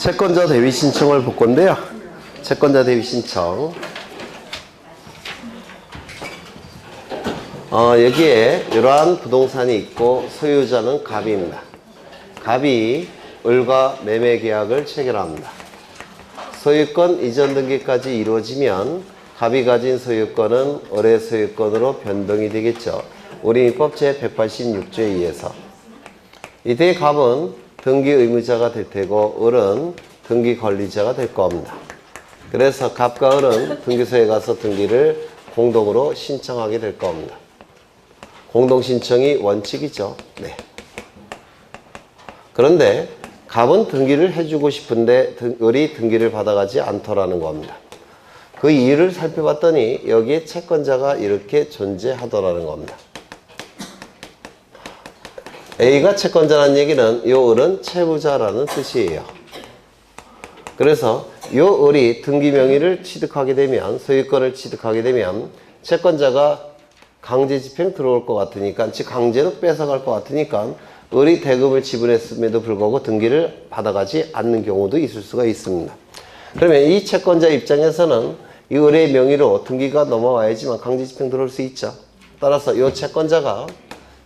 채권자 대위 신청을 볼 건데요. 채권자 대위 신청. 여기에 이러한 부동산이 있고 소유자는 갑입니다. 갑이 을과 매매 계약을 체결합니다. 소유권 이전 등기까지 이루어지면 갑이 가진 소유권은 을의 소유권으로 변동이 되겠죠. 우리민법 제186조에 의해서. 이때 갑은 등기 의무자가 될 테고 을은 등기 권리자가 될 겁니다. 그래서 갑과 을은 등기소에 가서 등기를 공동으로 신청하게 될 겁니다. 공동 신청이 원칙이죠. 네. 그런데 갑은 등기를 해주고 싶은데 을이 등기를 받아가지 않더라는 겁니다. 그 이유를 살펴봤더니 여기에 채권자가 이렇게 존재하더라는 겁니다. A가 채권자라는 얘기는 요 을은 채무자라는 뜻이에요. 그래서 요 을이 등기 명의를 취득하게 되면, 소유권을 취득하게 되면 채권자가 강제 집행 들어올 것 같으니까, 즉 강제로 뺏어갈 것 같으니까 을이 대금을 지불했음에도 불구하고 등기를 받아가지 않는 경우도 있을 수가 있습니다. 그러면 이 채권자 입장에서는 이 을의 명의로 등기가 넘어와야지만 강제 집행 들어올 수 있죠. 따라서 이 채권자가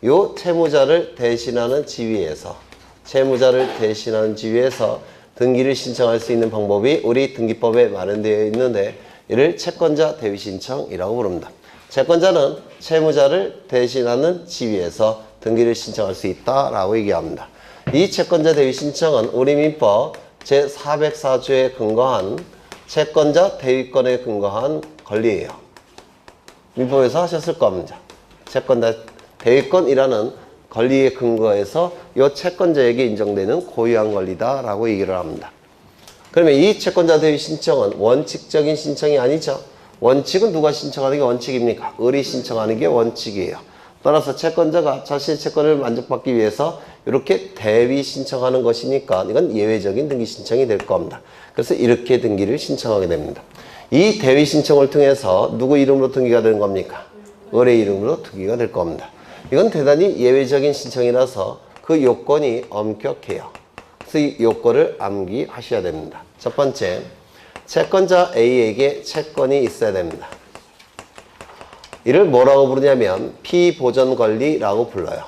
이 채무자를 대신하는 지위에서 등기를 신청할 수 있는 방법이 우리 등기법에 마련되어 있는데, 이를 채권자 대위 신청이라고 부릅니다. 채권자는 채무자를 대신하는 지위에서 등기를 신청할 수 있다라고 얘기합니다. 이 채권자 대위 신청은 우리 민법 제404조에 근거한 채권자 대위권에 근거한 권리예요. 민법에서 하셨을 겁니다. 채권자 대위권이라는 권리에 근거해서 이 채권자에게 인정되는 고유한 권리다라고 얘기를 합니다. 그러면 이 채권자 대위 신청은 원칙적인 신청이 아니죠. 원칙은 누가 신청하는 게 원칙입니까? 을이 신청하는 게 원칙이에요. 따라서 채권자가 자신의 채권을 만족받기 위해서 이렇게 대위 신청하는 것이니까 이건 예외적인 등기 신청이 될 겁니다. 그래서 이렇게 등기를 신청하게 됩니다. 이 대위 신청을 통해서 누구 이름으로 등기가 되는 겁니까? 을의 이름으로 등기가 될 겁니다. 이건 대단히 예외적인 신청이라서 그 요건이 엄격해요. 그래서 이 요건을 암기하셔야 됩니다. 첫 번째, 채권자 A에게 채권이 있어야 됩니다. 이를 뭐라고 부르냐면 피보전권리라고 불러요.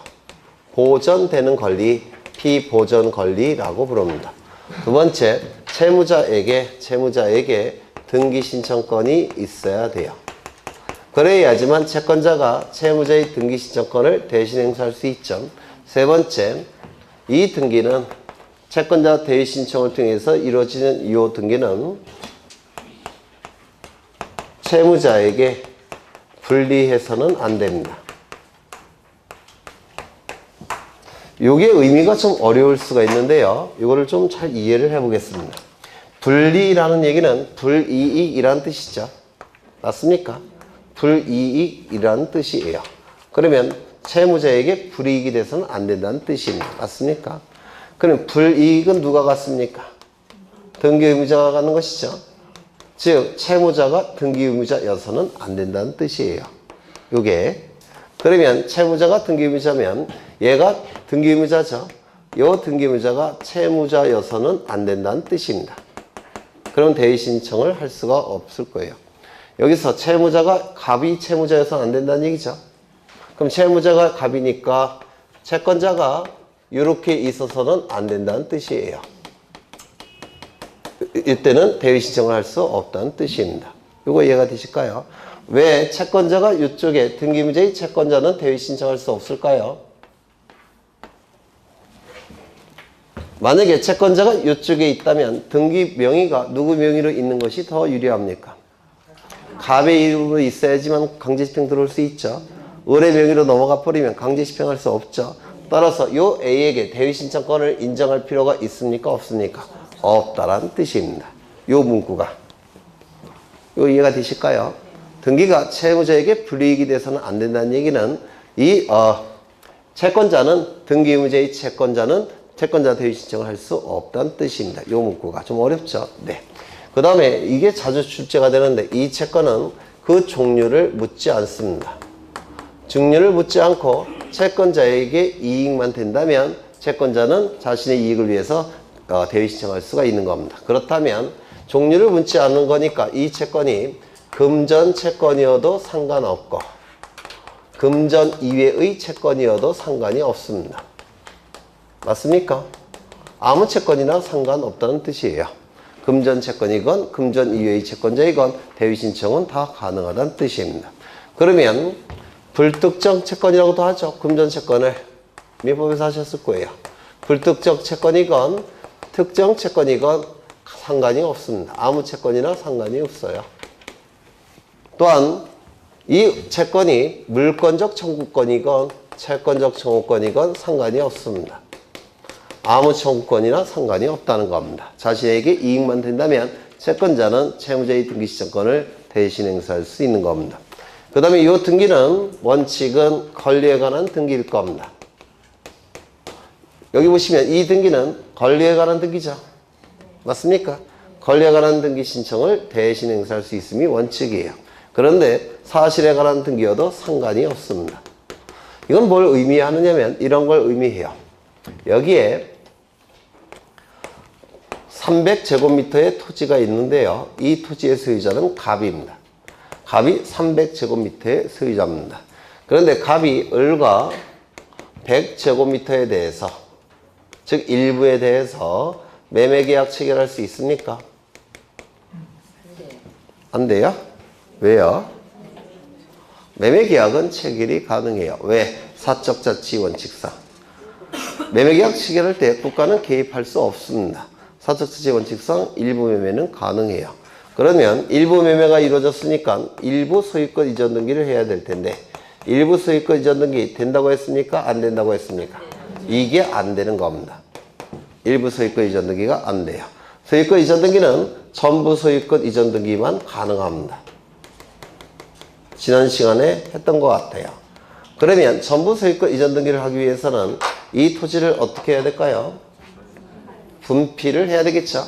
보전되는 권리, 피보전권리라고 부릅니다. 두 번째, 채무자에게 등기 신청권이 있어야 돼요. 그래야지만 채권자가 채무자의 등기 신청권을 대신 행사할 수 있죠. 세 번째, 이 등기는 채권자 대위 신청을 통해서 이루어지는 이 등기는 채무자에게 분리해서는 안 됩니다. 이게 의미가 좀 어려울 수가 있는데요. 이거를 좀 잘 이해를 해보겠습니다. 분리라는 얘기는 불이익이라는 뜻이죠. 맞습니까? 불이익이라는 뜻이에요. 그러면 채무자에게 불이익이 돼서는 안 된다는 뜻입니다. 맞습니까? 그럼 불이익은 누가 갖습니까? 등기 의무자가 갖는 것이죠. 즉 채무자가 등기 의무자여서는 안 된다는 뜻이에요. 요게. 그러면 채무자가 등기 의무자면 얘가 등기 의무자죠. 요 등기 의무자가 채무자여서는 안 된다는 뜻입니다. 그럼 대위 신청을 할 수가 없을 거예요. 여기서 채무자가 갑이 채무자여서는 안 된다는 얘기죠. 그럼 채무자가 갑이니까 채권자가 이렇게 있어서는 안 된다는 뜻이에요. 이때는 대위 신청을 할 수 없다는 뜻입니다. 이거 이해가 되실까요? 왜 채권자가 이쪽에 등기의무자의 채권자는 대위 신청할 수 없을까요? 만약에 채권자가 이쪽에 있다면 등기 명의가 누구 명의로 있는 것이 더 유리합니까? 갑의 이름으로 있어야지만 강제 집행 들어올 수 있죠. 을의 명의로 넘어가 버리면 강제 집행할 수 없죠. 따라서 요 A에게 대위 신청권을 인정할 필요가 있습니까? 없습니까? 없다라는 뜻입니다. 요 문구가. 요 이해가 되실까요? 등기가 채무자에게 불이익이 돼서는 안 된다는 얘기는 이 채권자는 등기 의무자의 채권자는 채권자 대위 신청을 할 수 없다는 뜻입니다. 요 문구가 좀 어렵죠? 네. 그 다음에 이게 자주 출제가 되는데 이 채권은 그 종류를 묻지 않습니다. 증류를 묻지 않고 채권자에게 이익만 된다면 채권자는 자신의 이익을 위해서 대위 신청할 수가 있는 겁니다. 그렇다면 종류를 묻지 않는 거니까 이 채권이 금전 채권이어도 상관없고 금전 이외의 채권이어도 상관이 없습니다. 맞습니까? 아무 채권이나 상관없다는 뜻이에요. 금전 채권이건 금전 이외의 채권자이건 대위 신청은 다 가능하다는 뜻입니다. 그러면 불특정 채권이라고도 하죠. 금전 채권을 민법에서 하셨을 거예요. 불특정 채권이건 특정 채권이건 상관이 없습니다. 아무 채권이나 상관이 없어요. 또한 이 채권이 물권적 청구권이건 채권적 청구권이건 상관이 없습니다. 아무 청구권이나 상관이 없다는 겁니다. 자신에게 이익만 된다면 채권자는 채무자의 등기시청권을 대신 행사할 수 있는 겁니다. 그 다음에 이 등기는 원칙은 권리에 관한 등기일 겁니다. 여기 보시면 이 등기는 권리에 관한 등기죠. 맞습니까? 권리에 관한 등기 신청을 대신 행사할 수 있음이 원칙이에요. 그런데 사실에 관한 등기여도 상관이 없습니다. 이건 뭘 의미하느냐면 이런 걸 의미해요. 여기에 300제곱미터의 토지가 있는데요. 이 토지의 소유자는 갑입니다. 갑이 300제곱미터의 소유자입니다. 그런데 갑이 을과 100제곱미터에 대해서 즉 일부에 대해서 매매계약 체결할 수 있습니까? 안 돼요? 왜요? 매매계약은 체결이 가능해요. 왜? 사적자치 원칙상. 매매계약 체결할 때 국가는 개입할 수 없습니다. 사적자치 원칙상 일부 매매는 가능해요. 그러면 일부 매매가 이루어졌으니까 일부 소유권 이전 등기를 해야 될 텐데 일부 소유권 이전 등기 된다고 했습니까? 안 된다고 했습니까? 이게 안 되는 겁니다. 일부 소유권 이전 등기가 안 돼요. 소유권 이전 등기는 전부 소유권 이전 등기만 가능합니다. 지난 시간에 했던 것 같아요. 그러면 전부 소유권 이전 등기를 하기 위해서는 이 토지를 어떻게 해야 될까요? 분필을 해야 되겠죠.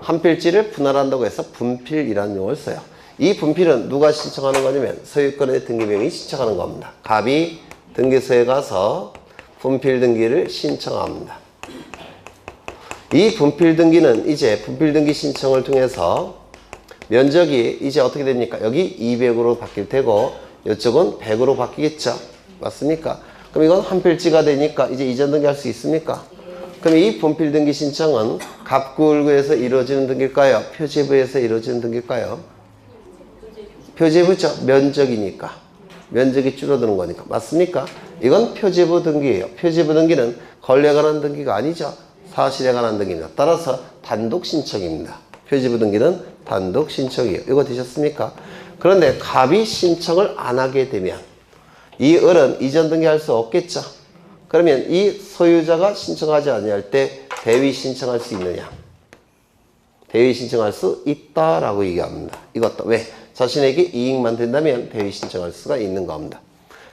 한 필지를 분할한다고 해서 분필이라는 용어를 써요. 이 분필은 누가 신청하는 거냐면 소유권의 등기명이 신청하는 겁니다. 갑이 등기소에 가서 분필 등기를 신청합니다. 이 분필 등기는 이제 분필 등기 신청을 통해서 면적이 이제 어떻게 됩니까? 여기 200으로 바뀔 테고 이쪽은 100으로 바뀌겠죠. 맞습니까? 그럼 이건 한 필지가 되니까 이제 이전 등기 할 수 있습니까? 그럼 이 분필 등기 신청은 갑구을구에서 이루어지는 등기일까요? 표제부에서 이루어지는 등기일까요? 표제부죠. 면적이니까. 면적이 줄어드는 거니까. 맞습니까? 이건 표제부 등기예요. 표제부 등기는 권리에 관한 등기가 아니죠. 사실에 관한 등기입니다. 따라서 단독 신청입니다. 표제부 등기는 단독 신청이에요. 이거 되셨습니까? 그런데 갑이 신청을 안 하게 되면 이 을은 이전 등기할 수 없겠죠. 그러면 이 소유자가 신청하지 아니할 때 대위 신청할 수 있느냐? 대위 신청할 수 있다라고 얘기합니다. 이것도 왜? 자신에게 이익만 된다면 대위 신청할 수가 있는 겁니다.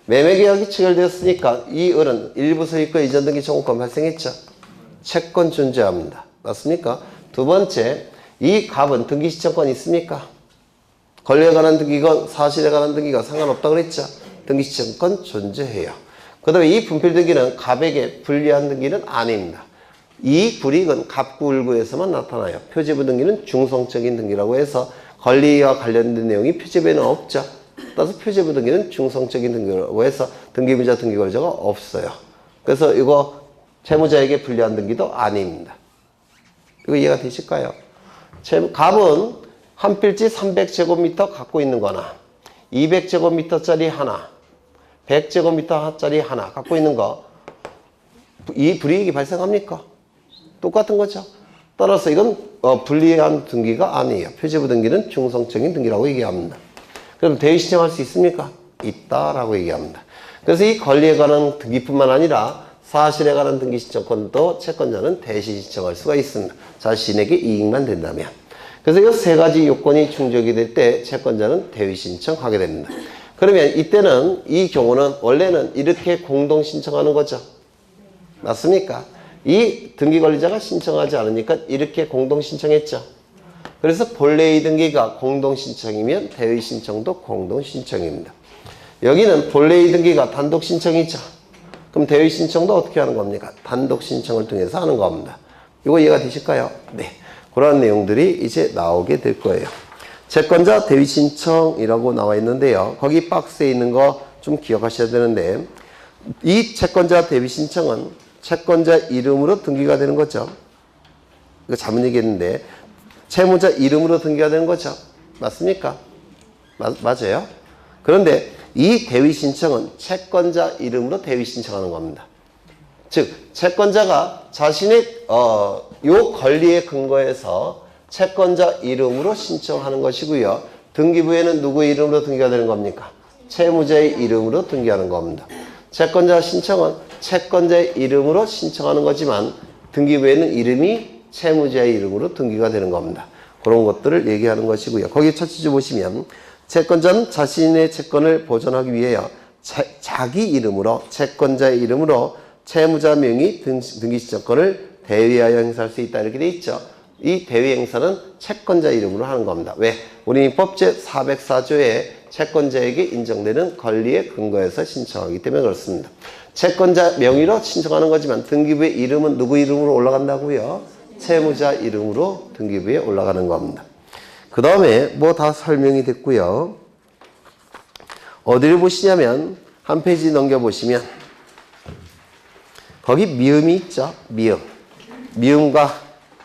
매매계약이 체결되었으니까 이 을은 일부 소유권 이전 등기 청구권 발생했죠. 채권 존재합니다. 맞습니까? 두 번째, 이 갑은 등기 신청권이 있습니까? 권리에 관한 등기건 사실에 관한 등기가 상관없다고 그랬죠. 등기 신청권 존재해요. 그 다음에 이 분필 등기는 갑에게 불리한 등기는 아닙니다. 이 불이익은 갑구을구에서만 나타나요. 표제부 등기는 중성적인 등기라고 해서 권리와 관련된 내용이 표제부에는 없죠. 따라서 표제부 등기는 중성적인 등기라고 해서 등기부자 등기권자가 없어요. 그래서 이거 채무자에게 불리한 등기도 아닙니다. 이거 이해가 되실까요? 갑은 한 필지 300제곱미터 갖고 있는 거나 200제곱미터짜리 하나 100제곱미터짜리 하나 갖고 있는 거 이 불이익이 발생합니까? 똑같은 거죠. 따라서 이건 불리한 등기가 아니에요. 표제부 등기는 중성적인 등기라고 얘기합니다. 그럼 대위 신청할 수 있습니까? 있다라고 얘기합니다. 그래서 이 권리에 관한 등기뿐만 아니라 사실에 관한 등기 신청권도 채권자는 대신 신청할 수가 있습니다. 자신에게 이익만 된다면. 그래서 이 세 가지 요건이 충족이 될 때 채권자는 대위 신청하게 됩니다. 그러면 이때는 이 경우는 원래는 이렇게 공동 신청하는 거죠. 맞습니까? 이 등기 권리자가 신청하지 않으니까 이렇게 공동 신청했죠. 그래서 본래의 등기가 공동 신청이면 대위 신청도 공동 신청입니다. 여기는 본래의 등기가 단독 신청이죠. 그럼 대위 신청도 어떻게 하는 겁니까? 단독 신청을 통해서 하는 겁니다. 이거 이해가 되실까요? 네. 그런 내용들이 이제 나오게 될 거예요. 채권자 대위 신청이라고 나와 있는데요. 거기 박스에 있는 거 좀 기억하셔야 되는데, 이 채권자 대위 신청은 채권자 이름으로 등기가 되는 거죠. 이거 잘못 얘기했는데, 채무자 이름으로 등기가 되는 거죠. 맞습니까? 맞아요. 그런데 이 대위 신청은 채권자 이름으로 대위 신청하는 겁니다. 즉, 채권자가 자신의 요 권리에 근거해서 채권자 이름으로 신청하는 것이고요. 등기부에는 누구의 이름으로 등기가 되는 겁니까? 채무자의 이름으로 등기하는 겁니다. 채권자 신청은 채권자의 이름으로 신청하는 거지만 등기부에는 이름이 채무자의 이름으로 등기가 되는 겁니다. 그런 것들을 얘기하는 것이고요. 거기 첫 줄 보시면 채권자는 자신의 채권을 보존하기 위하여 자기 이름으로 채권자의 이름으로 채무자 명의 등기 신청권을 대위하여 행사할 수 있다 이렇게 돼 있죠. 이 대위 행사는 채권자 이름으로 하는 겁니다. 왜? 우리 법제 404조에 채권자에게 인정되는 권리에 근거해서 신청하기 때문에 그렇습니다. 채권자 명의로 신청하는 거지만 등기부의 이름은 누구 이름으로 올라간다고요? 채무자 이름으로 등기부에 올라가는 겁니다. 그 다음에 뭐 다 설명이 됐고요. 어디를 보시냐면 한 페이지 넘겨보시면 거기 미음이 있죠.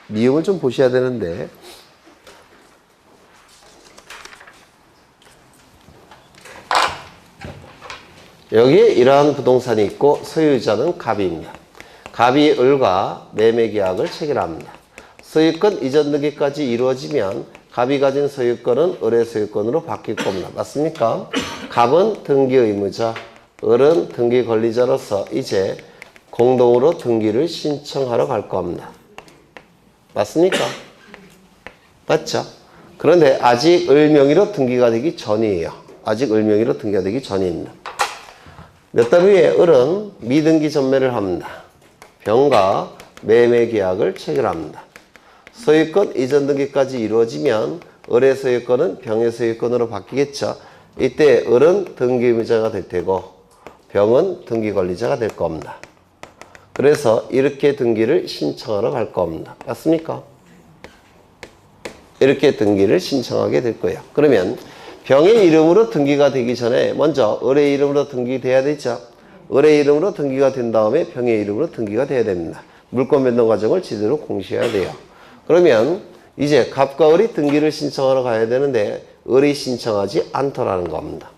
미음을 좀 보셔야 되는데 여기에 이러한 부동산이 있고 소유자는 갑입니다. 갑이 을과 매매계약을 체결합니다. 소유권 이전 등기까지 이루어지면 갑이 가진 소유권은 을의 소유권으로 바뀔 겁니다. 맞습니까? 갑은 등기 의무자, 을은 등기 권리자로서 이제 공동으로 등기를 신청하러 갈 겁니다. 맞습니까? 맞죠? 그런데 아직 을 명의로 등기가 되기 전이에요. 아직 을 명의로 등기가 되기 전입니다. 몇 달 후에 을은 미등기 전매를 합니다. 병과 매매 계약을 체결합니다. 소유권 이전 등기까지 이루어지면 을의 소유권은 병의 소유권으로 바뀌겠죠. 이때 을은 등기 의무자가 될 테고 병은 등기 권리자가 될 겁니다. 그래서 이렇게 등기를 신청하러 갈 겁니다. 맞습니까? 이렇게 등기를 신청하게 될 거예요. 그러면 병의 이름으로 등기가 되기 전에 먼저 을의 이름으로 등기돼야 되죠. 을의 이름으로 등기가 된 다음에 병의 이름으로 등기가 돼야 됩니다. 물권 변동 과정을 제대로 공시해야 돼요. 그러면 이제 갑과 을이 등기를 신청하러 가야 되는데 을이 신청하지 않더라는 겁니다.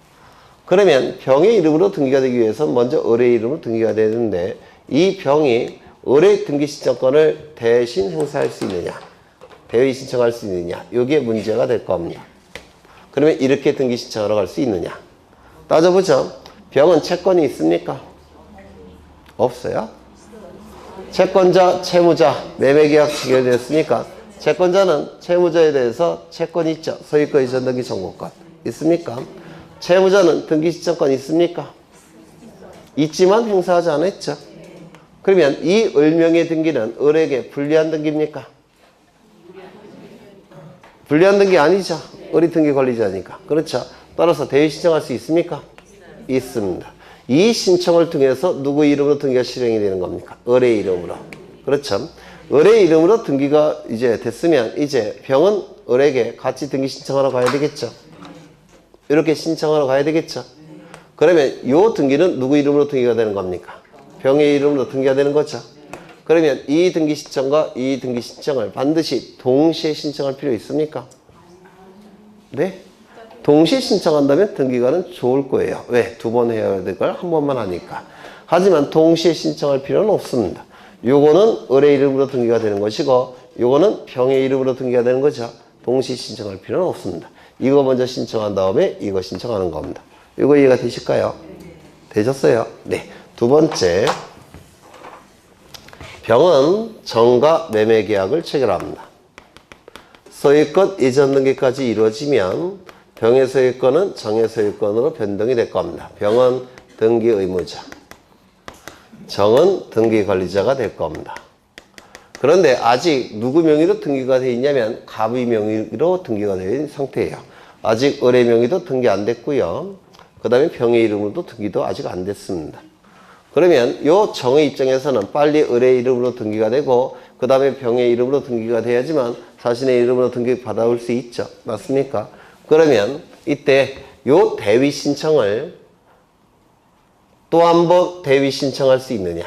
그러면 병의 이름으로 등기가 되기 위해서는 먼저 을의 이름으로 등기가 돼야 되는데 이 병이 을의 등기 신청권을 대신 행사할 수 있느냐, 대위 신청할 수 있느냐, 이게 문제가 될 겁니다. 그러면 이렇게 등기 신청하러 갈 수 있느냐? 따져보죠. 병은 채권이 있습니까? 없어요. 채권자, 채무자, 매매계약 체결되었으니까 채권자는 채무자에 대해서 채권이 있죠. 소유권 이전 등기 청구권 있습니까? 채무자는 등기 신청권 있습니까? 있지만 행사하지 않았죠. 그러면 이 을명의 등기는 을에게 불리한 등기입니까? 불리한 등기 아니죠. 을이 등기 권리자니까. 그렇죠. 따라서 대위 신청할 수 있습니까? 있습니다. 이 신청을 통해서 누구 이름으로 등기가 실행이 되는 겁니까? 을의 이름으로. 그렇죠. 을의 이름으로 등기가 이제 됐으면 이제 병은 을에게 같이 등기 신청하러 가야 되겠죠. 이렇게 신청하러 가야 되겠죠. 그러면 이 등기는 누구 이름으로 등기가 되는 겁니까? 병의 이름으로 등기가 되는 거죠. 그러면 이 등기 신청과 이 등기 신청을 반드시 동시에 신청할 필요 있습니까? 네? 동시에 신청한다면 등기가는 좋을 거예요. 왜? 두 번 해야 될 걸 한 번만 하니까. 하지만 동시에 신청할 필요는 없습니다. 요거는 을의 이름으로 등기가 되는 것이고 요거는 병의 이름으로 등기가 되는 거죠. 동시에 신청할 필요는 없습니다. 이거 먼저 신청한 다음에 이거 신청하는 겁니다. 이거 이해가 되실까요? 되셨어요? 네. 두 번째, 병은 정가 매매 계약을 체결합니다. 소유권 이전 등기까지 이루어지면 병의 소유권은 정의 소유권으로 변동이 될 겁니다. 병은 등기 의무자, 정은 등기 관리자가 될 겁니다. 그런데 아직 누구 명의로 등기가 되어 있냐면 갑의 명의로 등기가 되어 있는 상태예요. 아직 을의 명의도 등기 안 됐고요. 그 다음에 병의 이름으로도 등기도 아직 안 됐습니다. 그러면 요 정의 입장에서는 빨리 을의 이름으로 등기가 되고 그 다음에 병의 이름으로 등기가 돼야지만 자신의 이름으로 등기 받아올 수 있죠. 맞습니까? 그러면 이때 요 대위 신청을 또 한 번 대위 신청할 수 있느냐?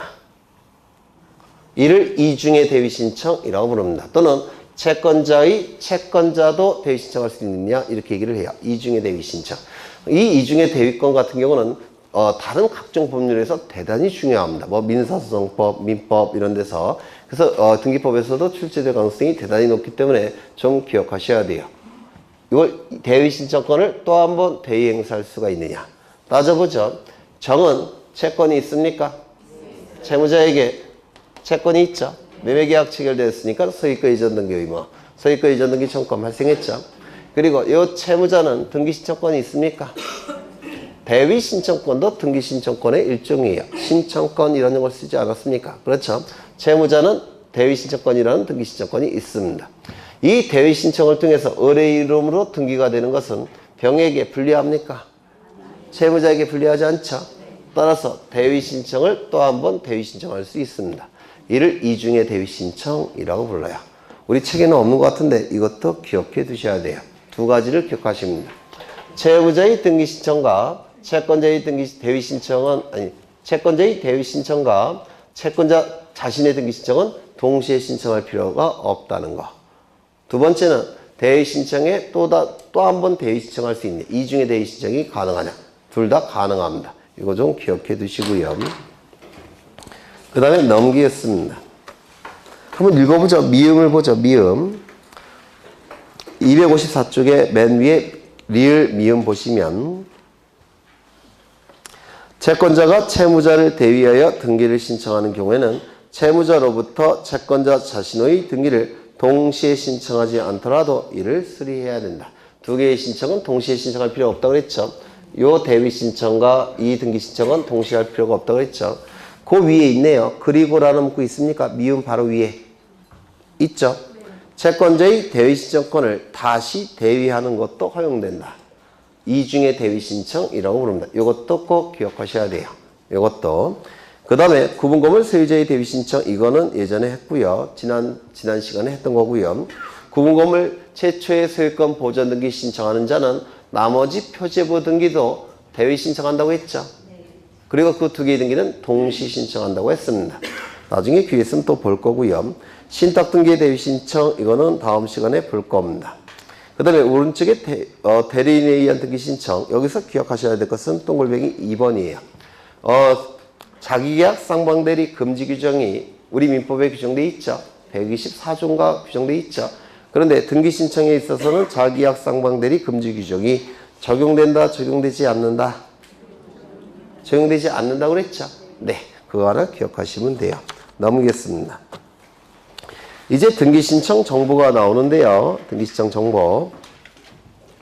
이를 이중의 대위 신청이라고 부릅니다. 또는 채권자의 채권자도 대위 신청할 수 있느냐? 이렇게 얘기를 해요. 이중의 대위 신청. 이 이중의 대위권 같은 경우는 다른 각종 법률에서 대단히 중요합니다. 뭐 민사소송법, 민법 이런 데서. 그래서 등기법에서도 출제될 가능성이 대단히 높기 때문에 좀 기억하셔야 돼요. 이걸 대위 신청권을 또 한 번 대위 행사할 수가 있느냐? 따져보죠. 정은 채권이 있습니까? 채무자에게 채권이 있죠. 매매계약 체결되었으니까 소유권 이전 등기 의무, 소유권 이전 등기 청권 발생했죠. 그리고 이 채무자는 등기 신청권이 있습니까? 대위 신청권도 등기 신청권의 일종이에요. 신청권이라는 걸 쓰지 않았습니까? 그렇죠. 채무자는 대위 신청권이라는 등기 신청권이 있습니다. 이 대위 신청을 통해서 을의 이름으로 등기가 되는 것은 병에게 불리합니까? 채무자에게 불리하지 않죠. 따라서 대위 신청을 또 한 번 대위 신청할 수 있습니다. 이를 이중의 대위 신청이라고 불러요. 우리 책에는 없는 것 같은데 이것도 기억해 두셔야 돼요. 두 가지를 기억하십니다. 채무자의 등기 신청과 채권자의 대위 신청은 채권자의 대위 신청과 채권자 자신의 등기 신청은 동시에 신청할 필요가 없다는 거. 두 번째는 대위 신청에 또 한 번 대위 신청할 수 있는 이중의 대위 신청이 가능하냐? 둘 다 가능합니다. 이거 좀 기억해 두시고요. 그 다음에 넘기겠습니다. 한번 읽어보죠. 미음을 보죠. 미음. 254쪽에 맨 위에 리을 미음 보시면 채권자가 채무자를 대위하여 등기를 신청하는 경우에는 채무자로부터 채권자 자신의 등기를 동시에 신청하지 않더라도 이를 수리해야 된다. 두 개의 신청은 동시에 신청할 필요가 없다고 그랬죠. 요 대위 신청과 이 등기 신청은 동시에 할 필요가 없다고 그랬죠. 그 위에 있네요. 그리고라는 문구 있습니까? 미음 바로 위에 있죠. 채권자의 대위 신청권을 다시 대위하는 것도 허용된다. 이중의 대위 신청이라고 부릅니다. 이것도 꼭 기억하셔야 돼요. 이것도. 그 다음에 구분검을 소유자의 대위 신청, 이거는 예전에 했고요. 지난 시간에 했던 거고요. 구분검을 최초의 소유권 보전 등기 신청하는 자는 나머지 표제부 등기도 대위 신청한다고 했죠. 그리고 그 두 개의 등기는 동시 신청한다고 했습니다. 나중에 기회 있으면 또 볼 거고요. 신탁 등기의 대위 신청, 이거는 다음 시간에 볼 겁니다. 그 다음에 오른쪽에 대리인에 의한 등기 신청, 여기서 기억하셔야 될 것은 동글뱅이 2번이에요. 자기계약 쌍방대리 금지 규정이 우리 민법에 규정되어 있죠. 124조인가 규정되어 있죠. 그런데 등기 신청에 있어서는 자기계약 쌍방대리 금지 규정이 적용된다, 적용되지 않는다? 적용되지 않는다고 그랬죠. 네, 그거 하나 기억하시면 돼요. 넘기겠습니다. 이제 등기 신청 정보가 나오는데요. 등기 신청 정보.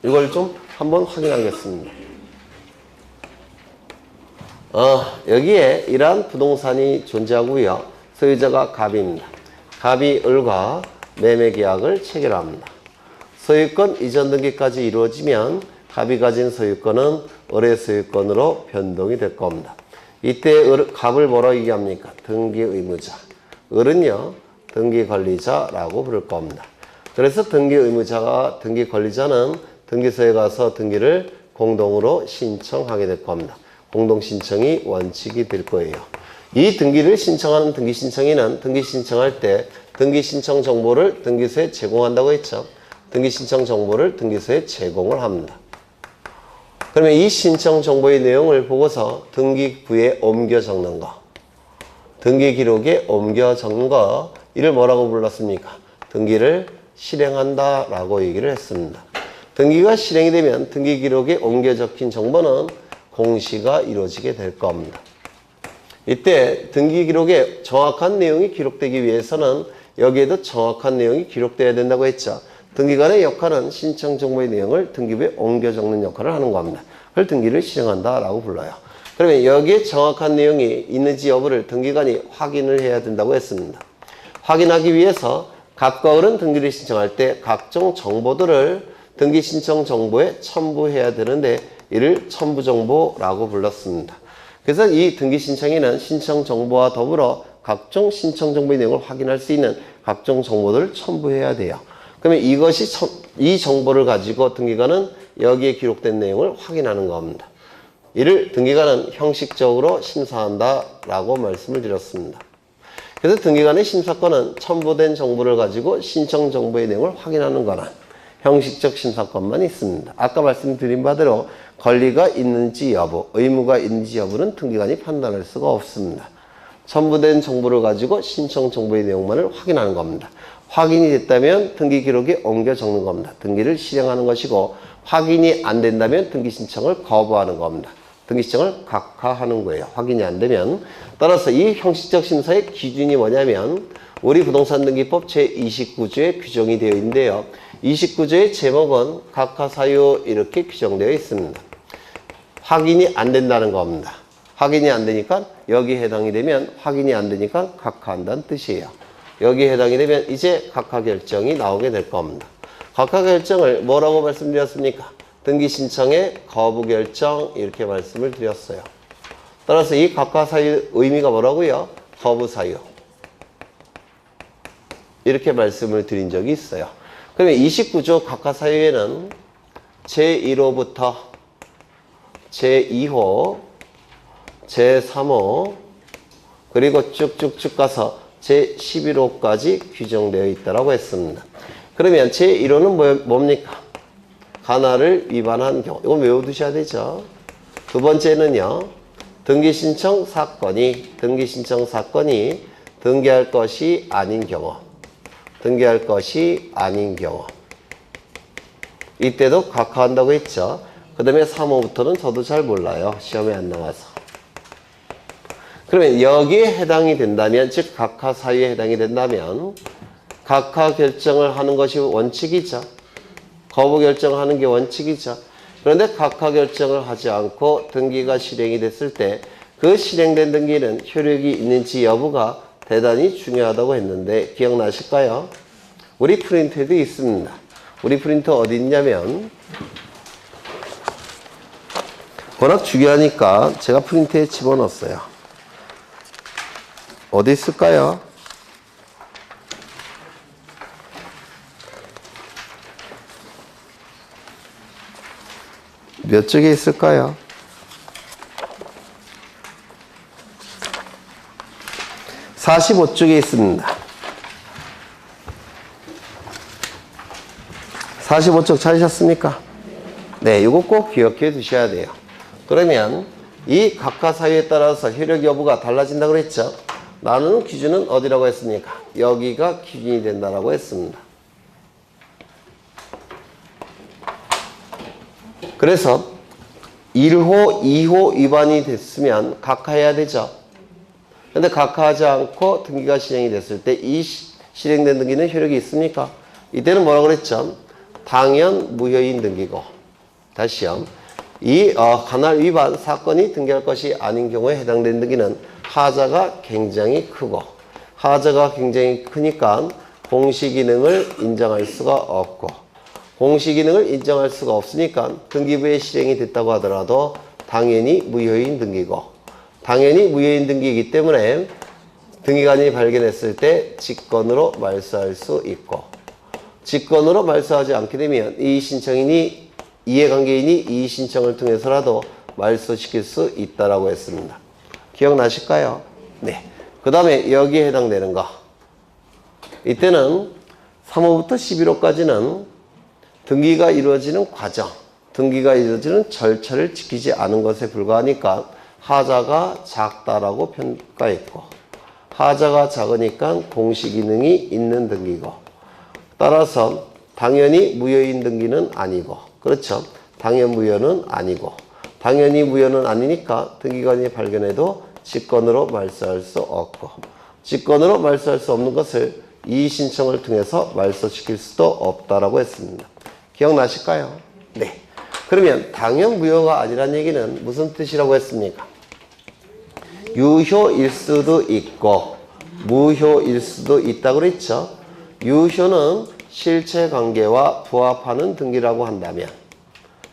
이걸 좀 한번 확인하겠습니다. 여기에 이러한 부동산이 존재하고요. 소유자가 갑입니다. 갑이 을과 매매 계약을 체결합니다. 소유권 이전 등기까지 이루어지면 갑이 가진 소유권은 을의 소유권으로 변동이 될 겁니다. 이때 갑을 뭐라고 얘기합니까? 등기 의무자. 을은요, 등기 권리자라고 부를 겁니다. 그래서 등기 의무자가 등기 권리자는 등기소에 가서 등기를 공동으로 신청하게 될 겁니다. 공동 신청이 원칙이 될 거예요. 이 등기를 신청하는 등기 신청인은 등기 신청할 때 등기 신청 정보를 등기소에 제공한다고 했죠. 등기 신청 정보를 등기소에 제공을 합니다. 그러면 이 신청 정보의 내용을 보고서 등기부에 옮겨 적는 거, 등기 기록에 옮겨 적는 거, 이를 뭐라고 불렀습니까? 등기를 실행한다 라고 얘기를 했습니다. 등기가 실행이 되면 등기 기록에 옮겨 적힌 정보는 공시가 이루어지게 될 겁니다. 이때 등기 기록에 정확한 내용이 기록되기 위해서는 여기에도 정확한 내용이 기록되어야 된다고 했죠. 등기관의 역할은 신청 정보의 내용을 등기부에 옮겨 적는 역할을 하는 겁니다. 그걸 등기를 실행한다 라고 불러요. 그러면 여기에 정확한 내용이 있는지 여부를 등기관이 확인을 해야 된다고 했습니다. 확인하기 위해서 갑과 을은 등기를 신청할 때 각종 정보들을 등기 신청 정보에 첨부해야 되는데 이를 첨부 정보라고 불렀습니다. 그래서 이 등기 신청에는 신청 정보와 더불어 각종 신청 정보의 내용을 확인할 수 있는 각종 정보들을 첨부해야 돼요. 그러면 이 정보를 가지고 등기관은 여기에 기록된 내용을 확인하는 겁니다. 이를 등기관은 형식적으로 심사한다라고 말씀을 드렸습니다. 그래서 등기관의 심사권은 첨부된 정보를 가지고 신청 정보의 내용을 확인하는 거나 형식적 심사권만 있습니다. 아까 말씀드린 바대로 권리가 있는지 여부, 의무가 있는지 여부는 등기관이 판단할 수가 없습니다. 첨부된 정보를 가지고 신청 정보의 내용만을 확인하는 겁니다. 확인이 됐다면 등기 기록에 옮겨 적는 겁니다. 등기를 실행하는 것이고 확인이 안 된다면 등기 신청을 거부하는 겁니다. 등기 신청을 각하하는 거예요. 확인이 안 되면. 따라서 이 형식적 심사의 기준이 뭐냐면 우리 부동산 등기법 제29조에 규정이 되어 있는데요. 29조의 제목은 각하 사유 이렇게 규정되어 있습니다. 확인이 안 된다는 겁니다. 확인이 안 되니까 여기에 해당이 되면 확인이 안 되니까 각하한다는 뜻이에요. 여기에 해당이 되면 이제 각하 결정이 나오게 될 겁니다. 각하 결정을 뭐라고 말씀드렸습니까? 등기 신청의 거부 결정 이렇게 말씀을 드렸어요. 따라서 이 각하 사유 의미가 뭐라고요? 거부 사유. 이렇게 말씀을 드린 적이 있어요. 그러면 29조 각하 사유에는 제1호부터 제2호, 제3호 그리고 쭉쭉쭉 가서 제11호까지 규정되어 있다고 했습니다. 그러면 제1호는 뭡니까? 관할을 위반한 경우. 이건 외워두셔야 되죠. 두 번째는요. 등기신청 사건이 등기할 것이 아닌 경우. 등기할 것이 아닌 경우. 이때도 각하한다고 했죠. 그 다음에 3호부터는 저도 잘 몰라요. 시험에 안 나와서. 그러면 여기에 해당이 된다면, 즉 각하 사유에 해당이 된다면 각하 결정을 하는 것이 원칙이죠. 거부 결정하는 게 원칙이죠. 그런데 각하 결정을 하지 않고 등기가 실행이 됐을 때 그 실행된 등기는 효력이 있는지 여부가 대단히 중요하다고 했는데 기억나실까요? 우리 프린터에도 있습니다. 우리 프린터 어디 있냐면 워낙 중요하니까 제가 프린터에 집어넣었어요. 어디 있을까요? 몇 쪽에 있을까요? 45쪽에 있습니다. 45쪽 찾으셨습니까? 네, 이거 꼭 기억해 두셔야 돼요. 그러면 이 각하 사유에 따라서 효력 여부가 달라진다고 그랬죠? 나누는 기준은 어디라고 했습니까? 여기가 기준이 된다라고 했습니다. 그래서 1호, 2호 위반이 됐으면 각하해야 되죠. 근데 각하하지 않고 등기가 실행이 됐을 때 이 실행된 등기는 효력이 있습니까? 이때는 뭐라고 그랬죠? 당연 무효인 등기고. 다시요. 이 관할 위반 사건이 등기할 것이 아닌 경우에 해당된 등기는 하자가 굉장히 크고, 하자가 굉장히 크니까 공시기능을 인정할 수가 없고, 공시기능을 인정할 수가 없으니까 등기부에 실행이 됐다고 하더라도 당연히 무효인 등기고, 당연히 무효인 등기이기 때문에 등기관이 발견했을 때 직권으로 말소할 수 있고, 직권으로 말소하지 않게 되면 이해관계인이 이 신청을 통해서라도 말소시킬 수 있다라고 했습니다. 기억나실까요? 네. 그 다음에 여기에 해당되는 거. 이때는 3호부터 11호까지는 등기가 이루어지는 과정, 등기가 이루어지는 절차를 지키지 않은 것에 불과하니까 하자가 작다라고 평가했고, 하자가 작으니까 공시기능이 있는 등기고, 따라서 당연히 무효인 등기는 아니고, 그렇죠? 당연 무효는 아니고, 당연히 무효는 아니니까 등기관이 발견해도 직권으로 말소할 수 없고, 직권으로 말소할 수 없는 것을 이의 신청을 통해서 말소시킬 수도 없다라고 했습니다. 기억나실까요? 네. 그러면 당연 무효가 아니란 얘기는 무슨 뜻이라고 했습니까? 유효일 수도 있고 무효일 수도 있다고 그랬죠. 유효는 실체관계와 부합하는 등기라고 한다면,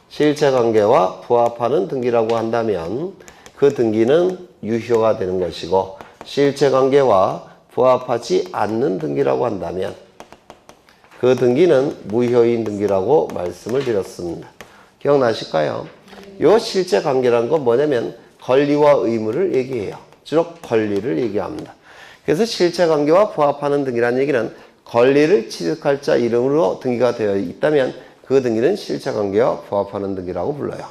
실체관계와 부합하는 등기라고 한다면 그 등기는 유효가 되는 것이고, 실체관계와 부합하지 않는 등기라고 한다면 그 등기는 무효인 등기라고 말씀을 드렸습니다. 기억나실까요? 요 실제 관계라는 건 뭐냐면 권리와 의무를 얘기해요. 주로 권리를 얘기합니다. 그래서 실체 관계와 부합하는 등기라는 얘기는 권리를 취득할 자 이름으로 등기가 되어 있다면 그 등기는 실체 관계와 부합하는 등기라고 불러요.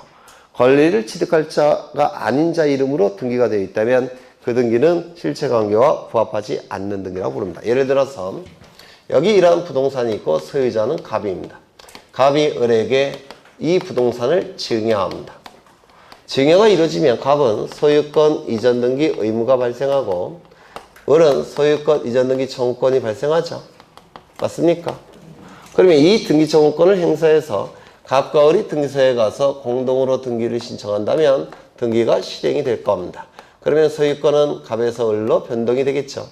권리를 취득할 자가 아닌 자 이름으로 등기가 되어 있다면 그 등기는 실체 관계와 부합하지 않는 등기라고 부릅니다. 예를 들어서 여기 이러한 부동산이 있고 소유자는 갑입니다. 갑이 을에게 이 부동산을 증여합니다. 증여가 이루어지면 갑은 소유권 이전 등기 의무가 발생하고 을은 소유권 이전 등기 청구권이 발생하죠. 맞습니까? 그러면 이 등기 청구권을 행사해서 갑과 을이 등기소에 가서 공동으로 등기를 신청한다면 등기가 실행이 될 겁니다. 그러면 소유권은 갑에서 을로 변동이 되겠죠.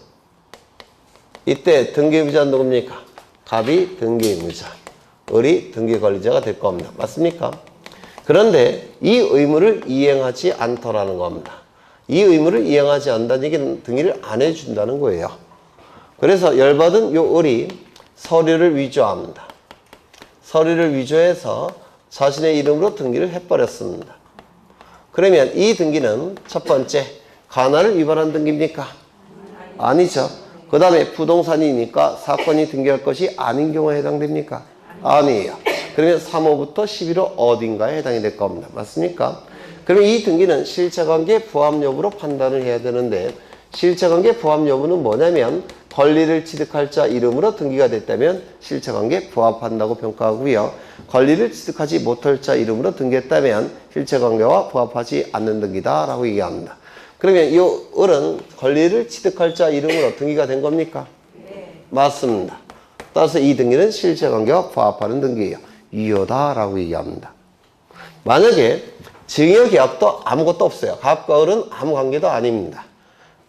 이때 등기의무자는 누굽니까? 갑이 등기의무자, 을이 등기권리자가 될 겁니다. 맞습니까? 그런데 이 의무를 이행하지 않더라는 겁니다. 이 의무를 이행하지 않는다는 얘기는 등기를 안 해준다는 거예요. 그래서 열받은 요 을이 서류를 위조합니다. 서류를 위조해서 자신의 이름으로 등기를 해버렸습니다. 그러면 이 등기는 첫 번째, 관할을 위반한 등기입니까? 아니죠. 그 다음에 부동산이니까 사건이 등기할 것이 아닌 경우에 해당됩니까? 아니에요. 그러면 3호부터 11호 어딘가에 해당이 될 겁니다. 맞습니까? 그러면 이 등기는 실체관계 부합 여부로 판단을 해야 되는데 실체관계 부합 여부는 뭐냐면 권리를 취득할 자 이름으로 등기가 됐다면 실체관계 부합한다고 평가하고요. 권리를 취득하지 못할 자 이름으로 등기했다면 실체관계와 부합하지 않는 등기다 라고 얘기합니다. 그러면 이 을은 권리를 취득할 자 이름으로 등기가 된 겁니까? 네. 맞습니다. 따라서 이 등기는 실체관계와 부합하는 등기예요. 유효다라고 얘기합니다. 만약에 증여계약도 아무것도 없어요. 갑과 을은 아무 관계도 아닙니다.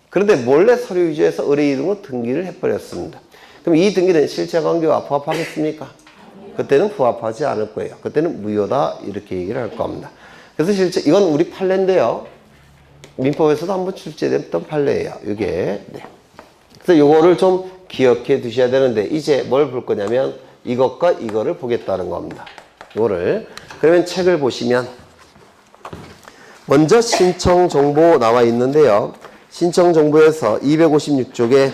그런데 몰래 서류 위조해서 을의 이름으로 등기를 해버렸습니다. 그럼 이 등기는 실체관계와 부합하겠습니까? 그때는 부합하지 않을 거예요. 그때는 무효다 이렇게 얘기를 할 겁니다. 그래서 실제 이건 우리 판례인데요. 민법에서도 한번 출제됐던 판례예요. 이게 네. 그래서 요거를 좀 기억해 두셔야 되는데 이제 뭘 볼 거냐면 이것과 이거를 보겠다는 겁니다. 요거를 그러면 책을 보시면 먼저 신청 정보 나와 있는데요. 신청 정보에서 256쪽에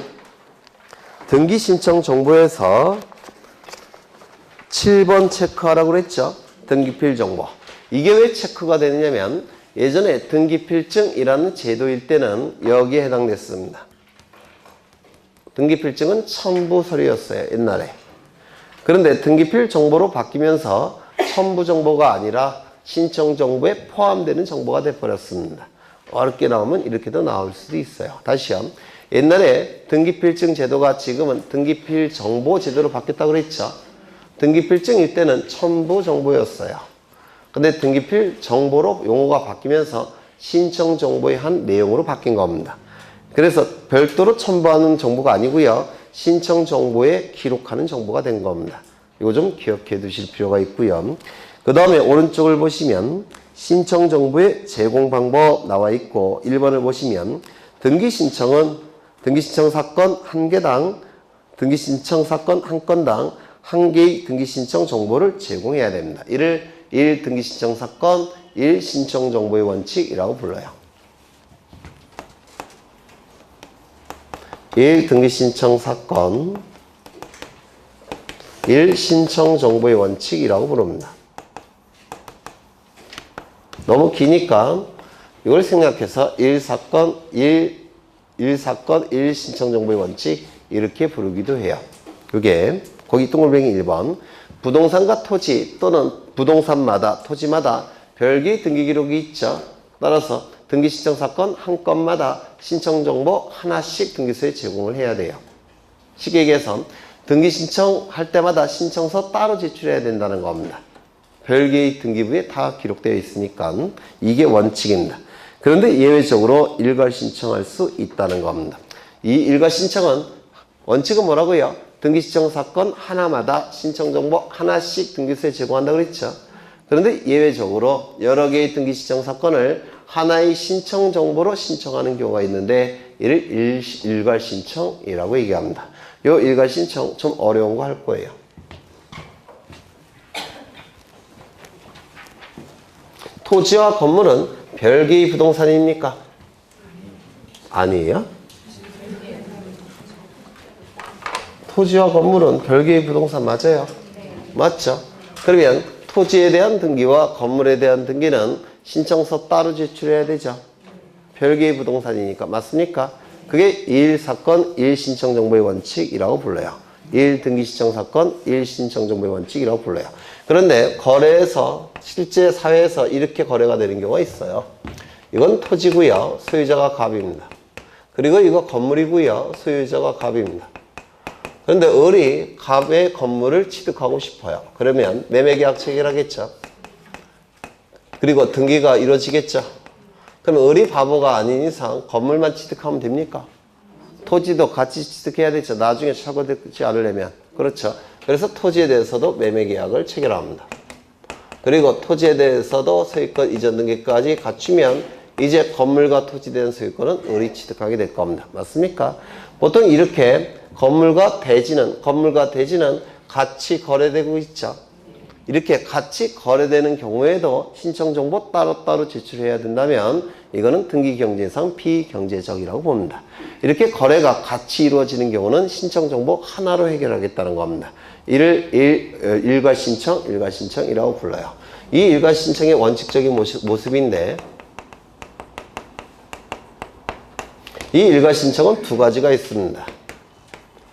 등기 신청 정보에서 7번 체크하라고 그랬죠. 등기필 정보. 이게 왜 체크가 되느냐면 예전에 등기필증이라는 제도일 때는 여기에 해당됐습니다. 등기필증은 첨부 서류였어요. 옛날에. 그런데 등기필 정보로 바뀌면서 첨부 정보가 아니라 신청 정보에 포함되는 정보가 돼버렸습니다. 어렵게 나오면 이렇게도 나올 수도 있어요. 다시요. 옛날에 등기필증 제도가 지금은 등기필 정보 제도로 바뀌었다고 그랬죠. 등기필증일 때는 첨부 정보였어요. 근데 등기필 정보로 용어가 바뀌면서 신청 정보의 한 내용으로 바뀐 겁니다. 그래서 별도로 첨부하는 정보가 아니고요. 신청 정보에 기록하는 정보가 된 겁니다. 이거 좀 기억해 두실 필요가 있고요. 그 다음에 오른쪽을 보시면 신청 정보의 제공 방법 나와 있고 1번을 보시면 등기신청은 등기신청 사건 한 개당 등기신청 사건 한 건당 한 개의 등기신청 정보를 제공해야 됩니다. 이를 1 등기신청 사건 1 신청 정보의 원칙이라고 불러요. 1 등기신청 사건 1 신청 정보의 원칙이라고 부릅니다. 너무 기니까 이걸 생각해서 1사건 1사건 1 신청 정보의 원칙 이렇게 부르기도 해요. 그게 거기 동글뱅이 1번 부동산과 토지 또는 부동산마다 토지마다 별개의 등기 기록이 있죠. 따라서 등기 신청 사건 한 건마다 신청 정보 하나씩 등기소에 제공을 해야 돼요. 쉽게 얘기해서 등기 신청할 때마다 신청서 따로 제출해야 된다는 겁니다. 별개의 등기부에 다 기록되어 있으니까 이게 원칙입니다. 그런데 예외적으로 일괄 신청할 수 있다는 겁니다. 이 일괄 신청은 원칙은 뭐라고요? 등기 신청 사건 하나마다 신청 정보 하나씩 등기소에 제공한다고 그랬죠. 그런데 예외적으로 여러 개의 등기 신청 사건을 하나의 신청 정보로 신청하는 경우가 있는데 이를 일괄 신청이라고 얘기합니다. 요 일괄 신청 좀 어려운 거 할 거예요. 토지와 건물은 별개의 부동산입니까? 아니에요. 토지와 건물은 별개의 부동산 맞아요? 맞죠? 그러면 토지에 대한 등기와 건물에 대한 등기는 신청서 따로 제출해야 되죠. 별개의 부동산이니까. 맞습니까? 그게 1사건 1신청정보의 원칙이라고 불러요. 1등기신청사건 1신청정보의 원칙이라고 불러요. 그런데 거래에서 실제 사회에서 이렇게 거래가 되는 경우가 있어요. 이건 토지고요. 소유자가 갑입니다. 그리고 이거 건물이고요. 소유자가 갑입니다. 그런데 을이 갑의 건물을 취득하고 싶어요. 그러면 매매계약 체결하겠죠. 그리고 등기가 이루어지겠죠. 그럼 을이 바보가 아닌 이상 건물만 취득하면 됩니까? 토지도 같이 취득해야 되죠. 나중에 착오되지 않으려면. 그렇죠. 그래서 토지에 대해서도 매매계약을 체결합니다. 그리고 토지에 대해서도 소유권 이전 등기까지 갖추면 이제 건물과 토지에 대한 소유권은 을이 취득하게 될 겁니다. 맞습니까? 보통 이렇게 건물과 대지는 같이 거래되고 있죠. 이렇게 같이 거래되는 경우에도 신청정보 따로따로 제출해야 된다면 이거는 등기경제상 비경제적이라고 봅니다. 이렇게 거래가 같이 이루어지는 경우는 신청정보 하나로 해결하겠다는 겁니다. 이를 일괄신청이라고 불러요. 이 일괄신청의 원칙적인 모습인데 이 일괄신청은 두 가지가 있습니다.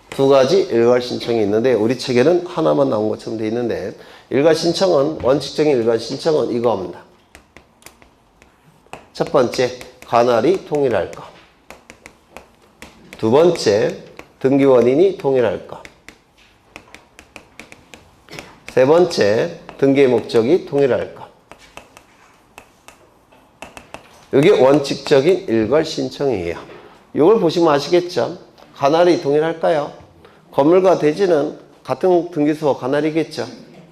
두 가지 일괄신청이 있는데 우리 책에는 하나만 나온 것처럼 되어 있는데 원칙적인 일괄신청은 이거입니다. 첫 번째, 관할이 동일할 것. 두 번째, 등기원인이 동일할 것. 세 번째, 등기의 목적이 동일할 것. 이게 원칙적인 일괄신청이에요. 이걸 보시면 아시겠죠? 관할이 동일할까요? 건물과 대지는 같은 등기소와 관할이겠죠.